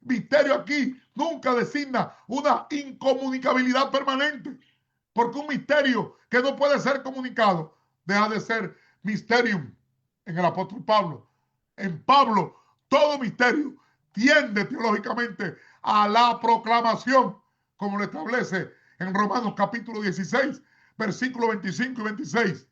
misterio aquí nunca designa una incomunicabilidad permanente, porque un misterio que no puede ser comunicado deja de ser mysterium en el apóstol Pablo. En Pablo, todo misterio tiende teológicamente a la proclamación, como lo establece en Romanos capítulo 16, versículos 25 y 26.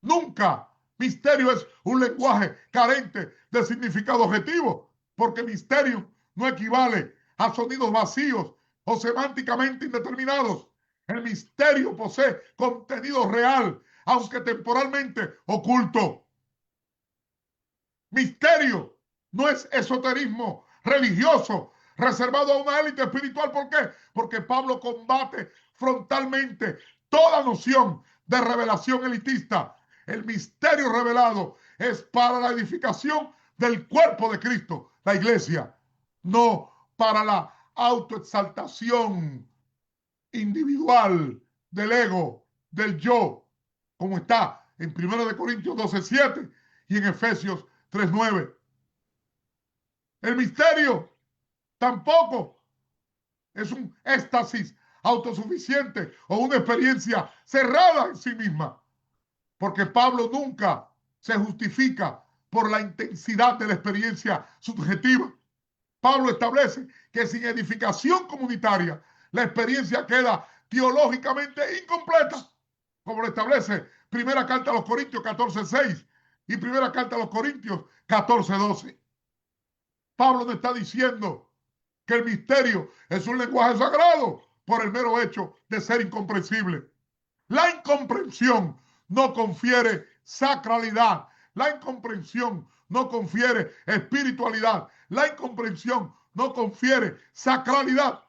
Nunca misterio es un lenguaje carente de significado objetivo, porque misterio no equivale a sonidos vacíos o semánticamente indeterminados. El misterio posee contenido real, aunque temporalmente oculto. Misterio no es esoterismo religioso reservado a una élite espiritual. ¿Por qué? Porque Pablo combate frontalmente toda noción de revelación elitista. El misterio revelado es para la edificación del cuerpo de Cristo, la iglesia, no para la autoexaltación individual del ego, del yo, como está en 1 Corintios 12:7 y en Efesios 3:9. El misterio tampoco es un éxtasis autosuficiente o una experiencia cerrada en sí misma, porque Pablo nunca se justifica por la intensidad de la experiencia subjetiva. Pablo establece que sin edificación comunitaria la experiencia queda teológicamente incompleta, como lo establece Primera Carta a los Corintios 14:6 y Primera Carta a los Corintios 14:12. Pablo no está diciendo que el misterio es un lenguaje sagrado por el mero hecho de ser incomprensible. La incomprensión no confiere sacralidad. La incomprensión no confiere espiritualidad. La incomprensión no confiere sacralidad.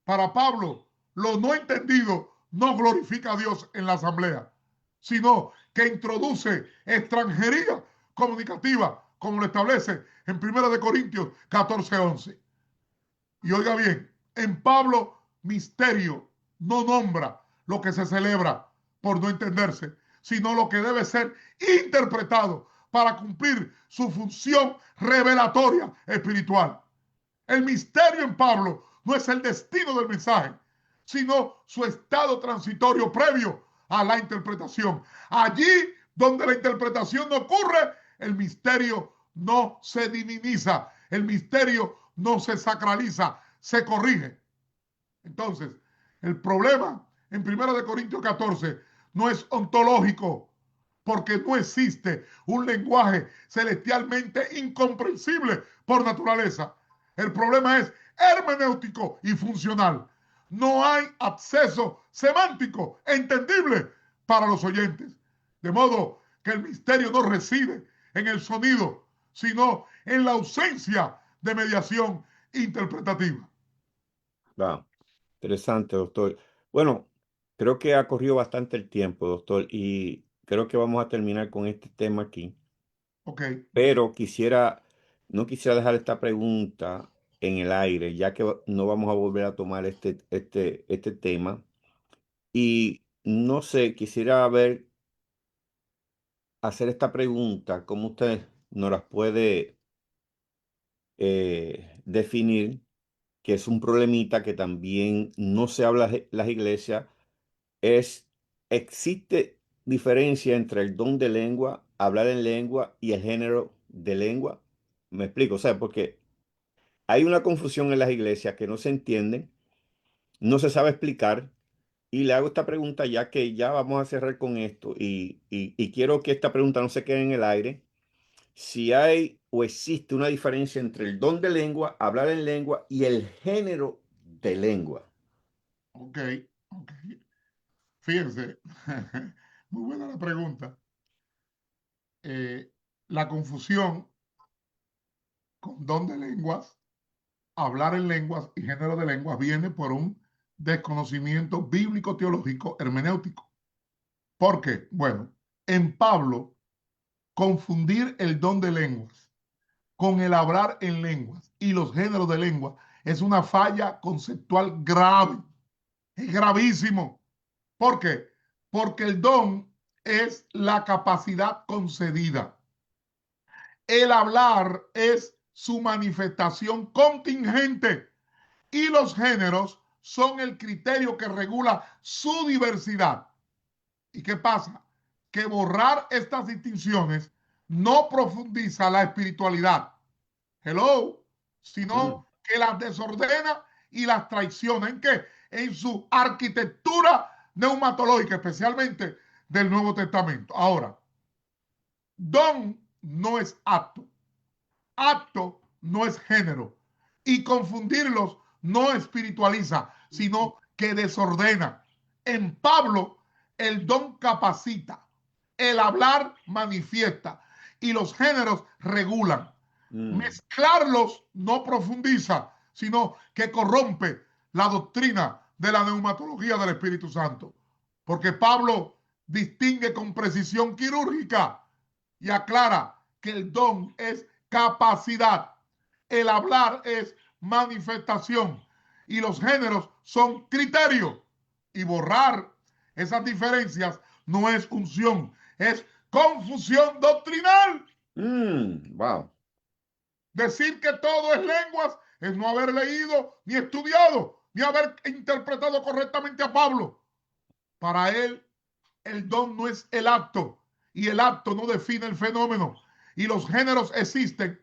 Para Pablo, lo no entendido no glorifica a Dios en la asamblea, sino que introduce extranjería comunicativa, como lo establece en 1 Corintios 14:11. Y oiga bien, en Pablo, misterio no nombra lo que se celebra por no entenderse, sino lo que debe ser interpretado para cumplir su función revelatoria espiritual. El misterio en Pablo no es el destino del mensaje, sino su estado transitorio previo a la interpretación. Allí donde la interpretación no ocurre, el misterio no se diviniza, el misterio no se sacraliza, se corrige. Entonces, el problema en 1 Corintios 14 no es ontológico, porque no existe un lenguaje celestialmente incomprensible por naturaleza. El problema es hermenéutico y funcional. No hay acceso semántico entendible para los oyentes. De modo que el misterio no reside en el sonido, sino en la ausencia de mediación interpretativa. Wow, interesante, doctor. Bueno, creo que ha corrido bastante el tiempo, doctor, y creo que vamos a terminar con este tema aquí. Ok, Pero no quisiera dejar esta pregunta en el aire, ya que no vamos a volver a tomar este tema. Y no sé, quisiera hacer esta pregunta, ¿cómo usted nos las puede definir? Que es un problemita que también no se habla en las iglesias, es, ¿existe diferencia entre el don de lengua, hablar en lengua y el género de lengua? Me explico, o sea, porque hay una confusión en las iglesias que no se entienden, no se sabe explicar, y le hago esta pregunta ya que ya vamos a cerrar con esto, y quiero que esta pregunta no se quede en el aire. Si hay o existe una diferencia entre el don de lengua, hablar en lengua, y el género de lengua. ok, ok. Fíjense, muy buena la pregunta. La confusión con don de lenguas, hablar en lenguas y género de lenguas viene por un desconocimiento bíblico, teológico, hermenéutico. ¿Por qué? Bueno, en Pablo, confundir el don de lenguas con el hablar en lenguas y los géneros de lengua es una falla conceptual grave. Es gravísimo. ¿Por qué? Porque el don es la capacidad concedida. El hablar es su manifestación contingente y los géneros son el criterio que regula su diversidad. ¿Y qué pasa? Que borrar estas distinciones no profundiza la espiritualidad. Hello. Mm, Sino que las desordena y las traiciona. ¿En qué? En su arquitectura neumatológica, especialmente del Nuevo Testamento. Ahora, don no es acto. Acto no es género. Y confundirlos no espiritualiza, sino que desordena. En Pablo, el don capacita, el hablar manifiesta y los géneros regulan. mm. Mezclarlos no profundiza, sino que corrompe la doctrina de la neumatología del Espíritu Santo. Porque Pablo distingue con precisión quirúrgica y aclara que el don es capacidad, el hablar es manifestación y los géneros son criterios. Y borrar esas diferencias no es unción, es confusión doctrinal. Wow. Decir que todo es lenguas es no haber leído ni estudiado, ni haber interpretado correctamente a Pablo. Para él, el don no es el acto y el acto no define el fenómeno. Y los géneros existen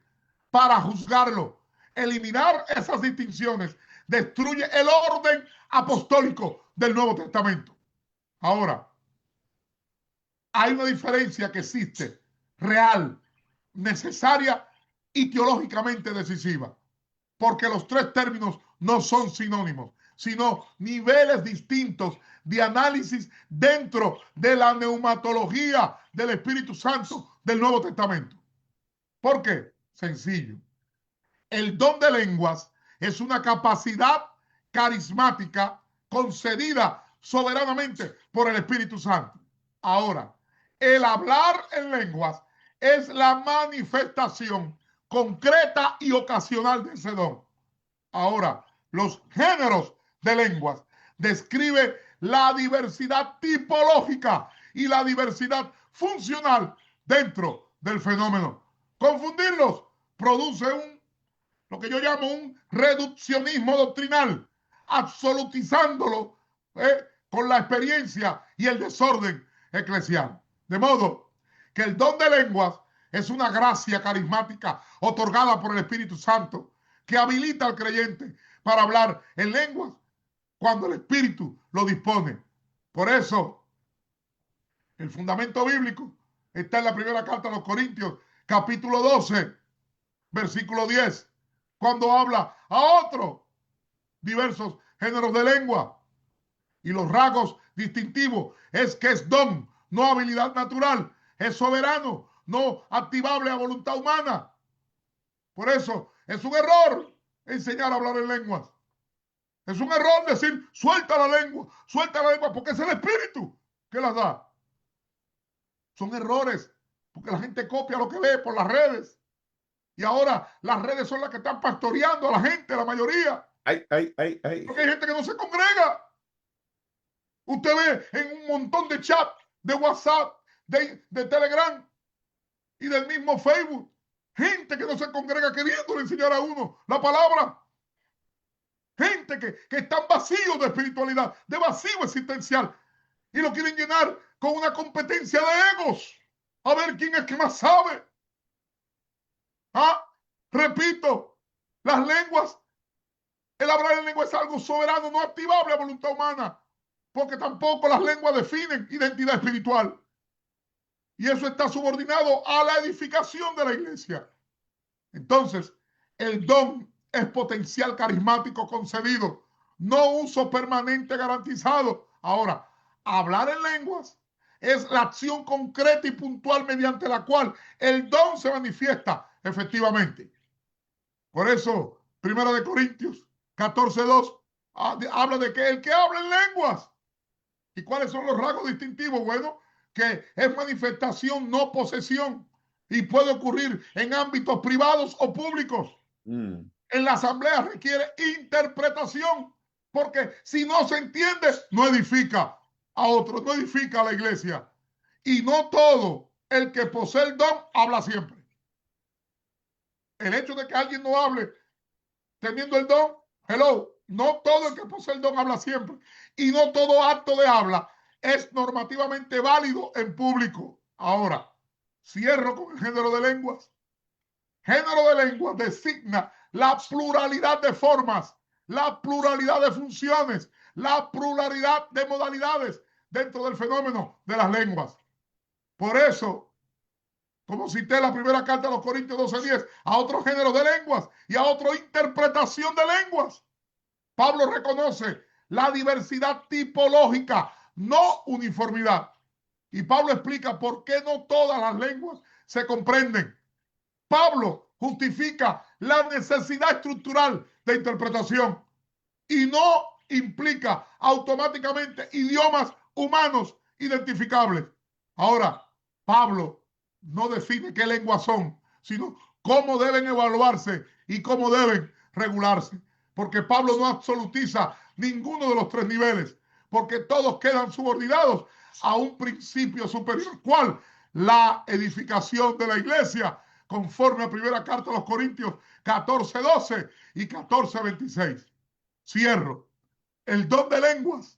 para juzgarlo. Eliminar esas distinciones destruye el orden apostólico del Nuevo Testamento. Ahora, hay una diferencia que existe, real, necesaria y teológicamente decisiva, porque los tres términos no son sinónimos, sino niveles distintos de análisis dentro de la neumatología del Espíritu Santo del Nuevo Testamento. ¿Por qué? Sencillo. El don de lenguas es una capacidad carismática concedida soberanamente por el Espíritu Santo. Ahora, el hablar en lenguas es la manifestación concreta y ocasional de ese don. Ahora, los géneros de lenguas describen la diversidad tipológica y la diversidad funcional dentro del fenómeno. Confundirlos produce lo que yo llamo un reduccionismo doctrinal, absolutizándolo con la experiencia y el desorden eclesial. De modo que el don de lenguas es una gracia carismática otorgada por el Espíritu Santo que habilita al creyente para hablar en lenguas cuando el Espíritu lo dispone. Por eso, el fundamento bíblico está en la primera carta a los Corintios, capítulo 12, versículo 10, cuando habla a otros diversos géneros de lengua. Y los rasgos distintivos es que es don, no habilidad natural, es soberano, no activable a voluntad humana. Por eso es un error enseñar a hablar en lenguas. Es un error decir suelta la lengua, porque es el Espíritu que las da. Son errores, porque la gente copia lo que ve por las redes. Y ahora las redes son las que están pastoreando a la gente, la mayoría. Ay, ay, ay, ay. Porque hay gente que no se congrega. Usted ve en un montón de chat, de WhatsApp, de Telegram y del mismo Facebook, gente que no se congrega queriendo enseñar a uno la palabra. Gente que están vacíos de espiritualidad, de vacío existencial, y lo quieren llenar con una competencia de egos. A ver quién es que más sabe. ¿Ah? Repito, las lenguas, el hablar en lengua es algo soberano, no activable a voluntad humana, porque tampoco las lenguas definen identidad espiritual. Y eso está subordinado a la edificación de la iglesia. Entonces, el don es potencial carismático concedido, no uso permanente garantizado. Ahora, hablar en lenguas es la acción concreta y puntual mediante la cual el don se manifiesta efectivamente. Por eso, 1 Corintios 14:2 habla de que el que habla en lenguas. ¿Y cuáles son los rasgos distintivos? Bueno, que es manifestación, no posesión. y puede ocurrir en ámbitos privados o públicos. Mm. En la asamblea requiere interpretación, porque si no se entiende, no edifica a otros, no edifica a la iglesia. Y no todo el que posee el don habla siempre. El hecho de que alguien no hable teniendo el don, hello, no todo el que posee el don habla siempre. Y no todo acto de habla es normativamente válido en público. Ahora, cierro con el género de lenguas. Género de lenguas designa la pluralidad de formas, la pluralidad de funciones, la pluralidad de modalidades dentro del fenómeno de las lenguas. Por eso, como cité la primera carta a los Corintios 12:10, a otro género de lenguas y a otra interpretación de lenguas. Pablo reconoce la diversidad tipológica, no uniformidad. Y Pablo explica por qué no todas las lenguas se comprenden. Pablo justifica la necesidad estructural de interpretación y no implica automáticamente idiomas humanos identificables. Ahora, Pablo no define qué lenguas son, sino cómo deben evaluarse y cómo deben regularse. Porque Pablo no absolutiza ninguno de los tres niveles, porque todos quedan subordinados a un principio superior. ¿Cuál? La edificación de la iglesia, conforme a primera carta a los Corintios 14:12 y 14:26. Cierro. El don de lenguas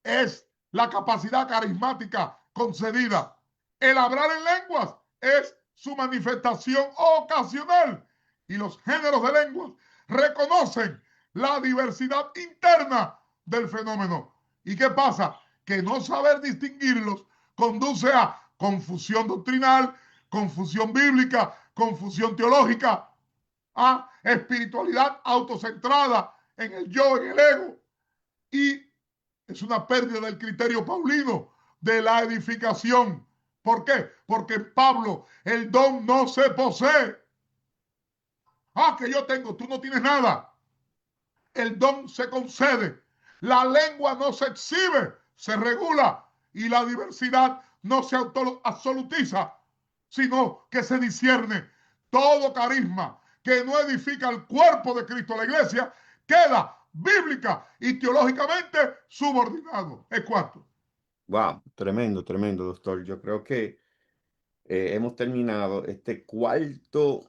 es la capacidad carismática concedida. El hablar en lenguas es su manifestación ocasional. Y los géneros de lenguas reconocen la diversidad interna del fenómeno. ¿Y qué pasa? Que no saber distinguirlos conduce a confusión doctrinal, confusión bíblica, confusión teológica, a espiritualidad autocentrada en el yo, en el ego. Y es una pérdida del criterio paulino de la edificación. ¿Por qué? Porque en Pablo el don no se posee. Ah, que yo tengo, tú no tienes nada. El don se concede. La lengua no se exhibe, se regula. Y la diversidad no se absolutiza, sino que se discierne. Todo carisma que no edifica el cuerpo de Cristo, la iglesia, queda bíblica y teológicamente subordinado. ¿Es cuánto? Wow, tremendo, tremendo, doctor. Yo creo que hemos terminado este cuarto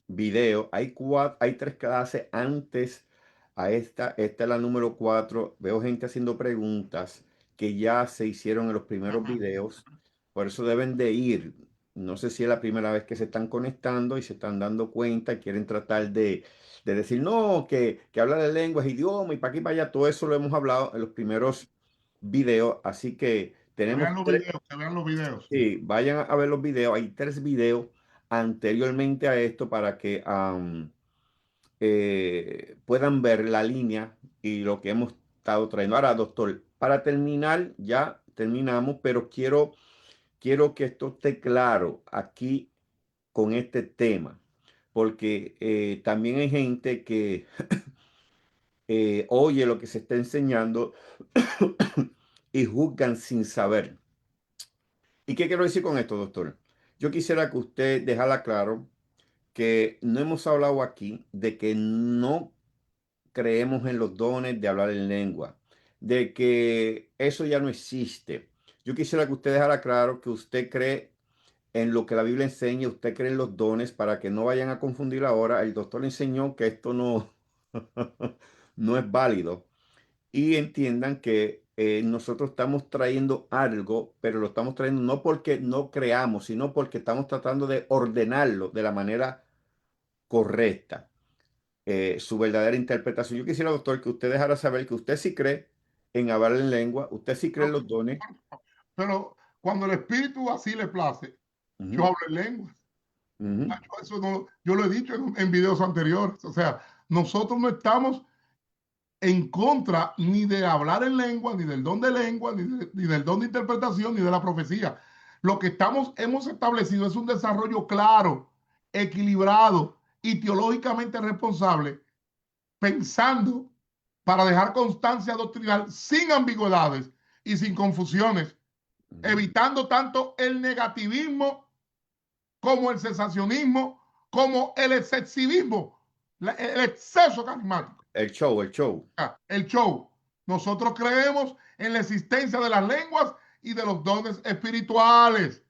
video. Hay tres clases antes a esta. Esta es la número 4. Veo gente haciendo preguntas que ya se hicieron en los primeros videos. Por eso deben de ir. No sé si es la primera vez que se están conectando y se están dando cuenta y quieren tratar de decir, no, que hablar de lenguas, idioma y para aquí y para allá. Todo eso lo hemos hablado en los primeros videos. Así que Que tenemos vean los tres. videos, que vean los videos. Sí, vayan a ver los videos. Hay tres videos anteriormente a esto para que puedan ver la línea y lo que hemos estado trayendo. Ahora, doctor, para terminar, ya terminamos, pero quiero que esto esté claro aquí con este tema, porque también hay gente que oye lo que se está enseñando y juzgan sin saber. ¿Y qué quiero decir con esto, doctor? Yo quisiera que usted dejara claro que no hemos hablado aquí de que no creemos en los dones de hablar en lengua, de que eso ya no existe. Yo quisiera que usted dejara claro que usted cree en lo que la Biblia enseña, usted cree en los dones para que no vayan a confundir ahora. El doctor le enseñó que esto no, no es válido y entiendan que nosotros estamos trayendo algo, pero lo estamos trayendo no porque no creamos, sino porque estamos tratando de ordenarlo de la manera correcta, su verdadera interpretación. Yo quisiera, doctor, que usted dejara saber que usted sí cree en hablar en lengua, usted sí cree en los dones. Pero cuando el Espíritu así le place, yo Ujú, hablo en lenguas. ujú, Yo, eso no, yo lo he dicho en videos anteriores. O sea, nosotros no estamos en contra ni de hablar en lengua, ni del don de lengua, ni del don de interpretación, ni de la profecía. Lo que hemos establecido es un desarrollo claro, equilibrado y teológicamente responsable, pensando para dejar constancia doctrinal sin ambigüedades y sin confusiones, ujú. evitando tanto el negativismo como el sensacionismo, como el excesivismo, el exceso carismático, El show, el show. el show. Nosotros creemos en la existencia de las lenguas y de los dones espirituales.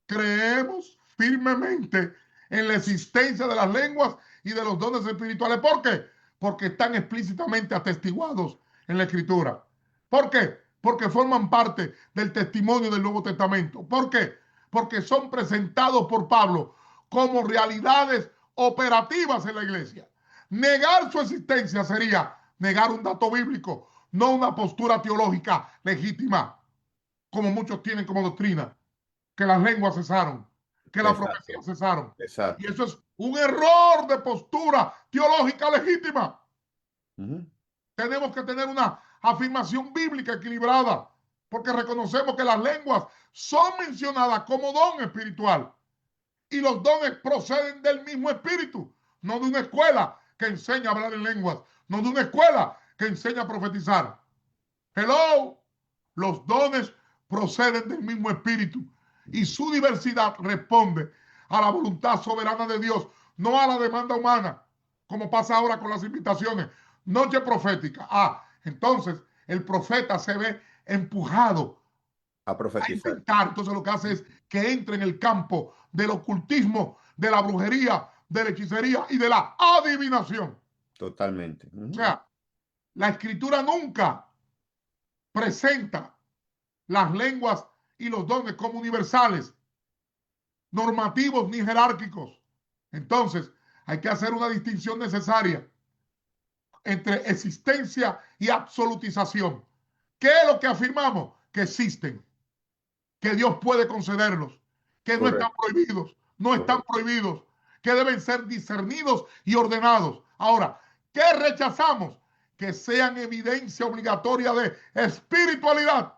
Creemos firmemente en la existencia de las lenguas y de los dones espirituales. ¿Por qué? Porque están explícitamente atestiguados en la Escritura. ¿Por qué? Porque forman parte del testimonio del Nuevo Testamento. ¿Por qué? Porque son presentados por Pablo como realidades operativas en la iglesia. Negar su existencia sería negar un dato bíblico, no una postura teológica legítima, como muchos tienen como doctrina, que las lenguas cesaron, que las profecías Exacto, cesaron. Y exacto. eso es un error de postura teológica legítima. Tenemos que tener una afirmación bíblica equilibrada, porque reconocemos que las lenguas son mencionadas como don espiritual y los dones proceden del mismo espíritu, no de una escuela que enseña a hablar en lenguas, no de una escuela que enseña a profetizar. Hello, los dones proceden del mismo espíritu y su diversidad responde a la voluntad soberana de Dios, no a la demanda humana, como pasa ahora con las invitaciones. Noche profética. Entonces el profeta se ve empujado A a profetizar. inventar. Entonces lo que hace es que entre en el campo del ocultismo, de la brujería, de la hechicería y de la adivinación. Totalmente. O sea, la escritura nunca presenta las lenguas y los dones como universales, normativos ni jerárquicos. Entonces, hay que hacer una distinción necesaria entre existencia y absolutización. ¿Qué es lo que afirmamos? Que existen, que Dios puede concederlos, que no están Correcto, prohibidos, no están correcto. prohibidos, que deben ser discernidos y ordenados. Ahora, ¿qué rechazamos? Que sean evidencia obligatoria de espiritualidad.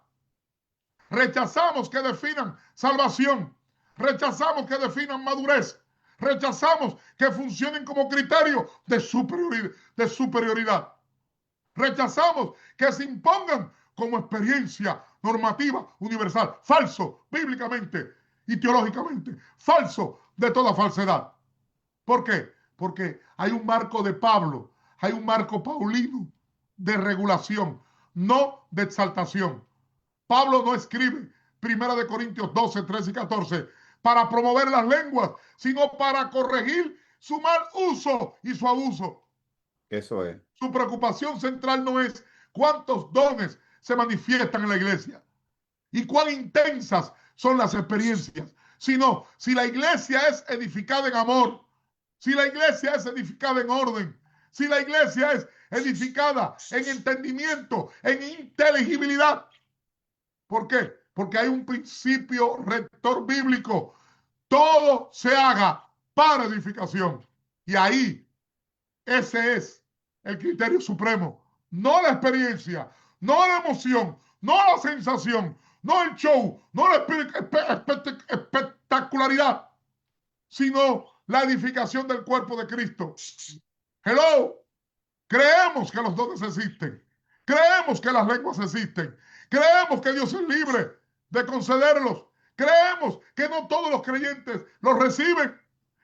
Rechazamos que definan salvación. Rechazamos que definan madurez. Rechazamos que funcionen como criterio de superioridad. Rechazamos que se impongan como experiencia normativa universal. Falso, bíblicamente y teológicamente. Falso de toda falsedad. ¿Por qué? Porque hay un marco de Pablo, hay un marco paulino de regulación, no de exaltación. Pablo no escribe 1 Corintios 12, 13 y 14 para promover las lenguas, sino para corregir su mal uso y su abuso. Eso es. Su preocupación central no es cuántos dones se manifiestan en la iglesia y cuán intensas son las experiencias, sino si la iglesia es edificada en amor, si la iglesia es edificada en orden, si la iglesia es edificada en entendimiento, en inteligibilidad. ¿Por qué? Porque hay un principio rector bíblico. Todo se haga para edificación. Y ahí, ese es el criterio supremo. No la experiencia, no la emoción, no la sensación, no el show, no la espectacularidad, sino la edificación del cuerpo de Cristo. Hello. Creemos que los dones existen. Creemos que las lenguas existen. Creemos que Dios es libre de concederlos. Creemos que no todos los creyentes los reciben.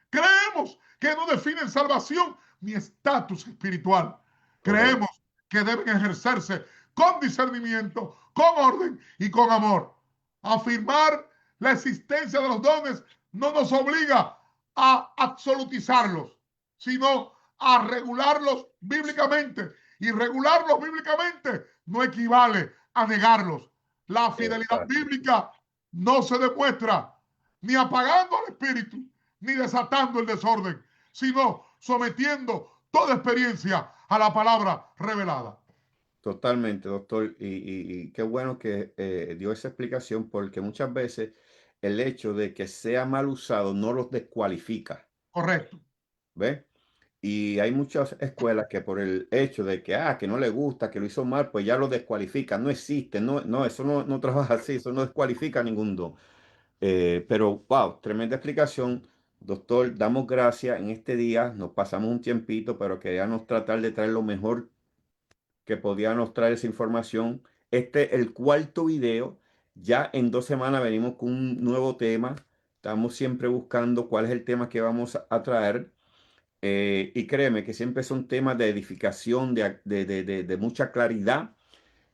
Creemos que no definen salvación ni estatus espiritual. Correcto. Creemos que deben ejercerse con discernimiento, con orden y con amor. Afirmar la existencia de los dones no nos obliga a absolutizarlos, sino a regularlos bíblicamente. Y regularlos bíblicamente no equivale a negarlos. La fidelidad Exacto. bíblica no se demuestra ni apagando al espíritu, ni desatando el desorden, sino sometiendo toda experiencia a la palabra revelada. Totalmente, doctor. Y qué bueno que dio esa explicación porque muchas veces el hecho de que sea mal usado no los descualifica. Correcto. ¿Ves? Y hay muchas escuelas que por el hecho de que no le gusta, que lo hizo mal, pues ya lo descualifican. No existe, no, eso no trabaja así, eso no descualifica ningún don. Pero, wow, tremenda explicación. Doctor, damos gracias en este día. Nos pasamos un tiempito, pero queríamos tratar de traer lo mejor que podíamos traer esa información. Este el cuarto video. Ya en 2 semanas venimos con un nuevo tema. Estamos siempre buscando cuál es el tema que vamos a traer. Y créeme que siempre son temas de edificación, de mucha claridad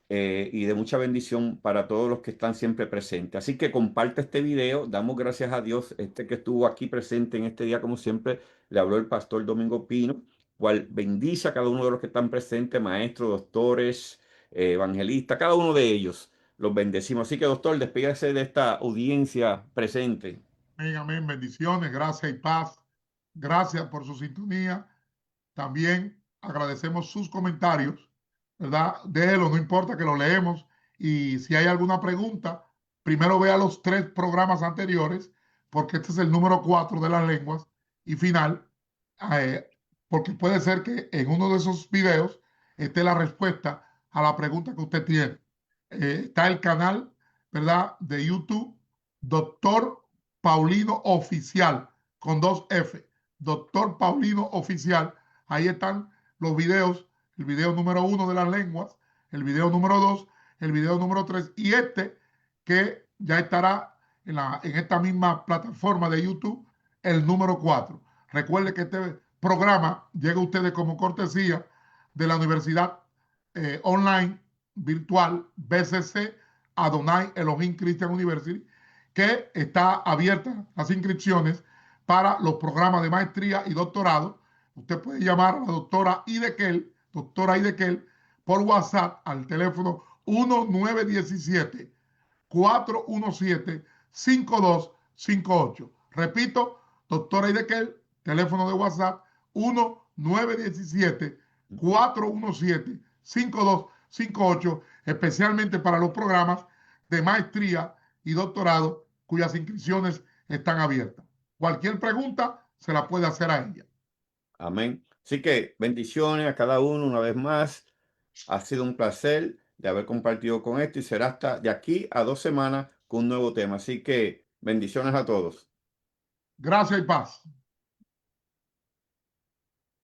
y de mucha bendición para todos los que están siempre presentes. Así que comparte este video. Damos gracias a Dios, este que estuvo aquí presente en este día, como siempre, le habló el pastor Domingo Pino, cual bendice a cada uno de los que están presentes, maestros, doctores, evangelistas, cada uno de ellos. Los bendecimos. Así que, doctor, despídase de esta audiencia presente. Amén, amén. Bendiciones, gracias y paz. Gracias por su sintonía. También agradecemos sus comentarios, ¿verdad? Déjelo, no importa que lo leemos. Y si hay alguna pregunta, primero vea los 3 programas anteriores, porque este es el número 4 de las lenguas y final, eh, porque puede ser que en uno de esos videos esté la respuesta a la pregunta que usted tiene. Está el canal, ¿verdad? De YouTube, Doctor Paulino Oficial, con 2 F, Doctor Paulino Oficial. Ahí están los videos, el video número 1 de las lenguas, el video número 2, el video número 3 y este que ya estará en esta misma plataforma de YouTube, el número 4. Recuerde que este programa llega a ustedes como cortesía de la Universidad Online Virtual BCC Adonai Elohim Christian University, que está abierta las inscripciones para los programas de maestría y doctorado. Usted puede llamar a la doctora Idekel, por WhatsApp al teléfono 1917-417-5258. Repito, doctora Idekel, teléfono de WhatsApp 1917-417-5258, especialmente para los programas de maestría y doctorado cuyas inscripciones están abiertas. Cualquier pregunta se la puede hacer a ella. Amén. Así que bendiciones a cada uno una vez más. Ha sido un placer de haber compartido con esto y será hasta de aquí a 2 semanas con un nuevo tema. Así que bendiciones a todos. Gracias y paz.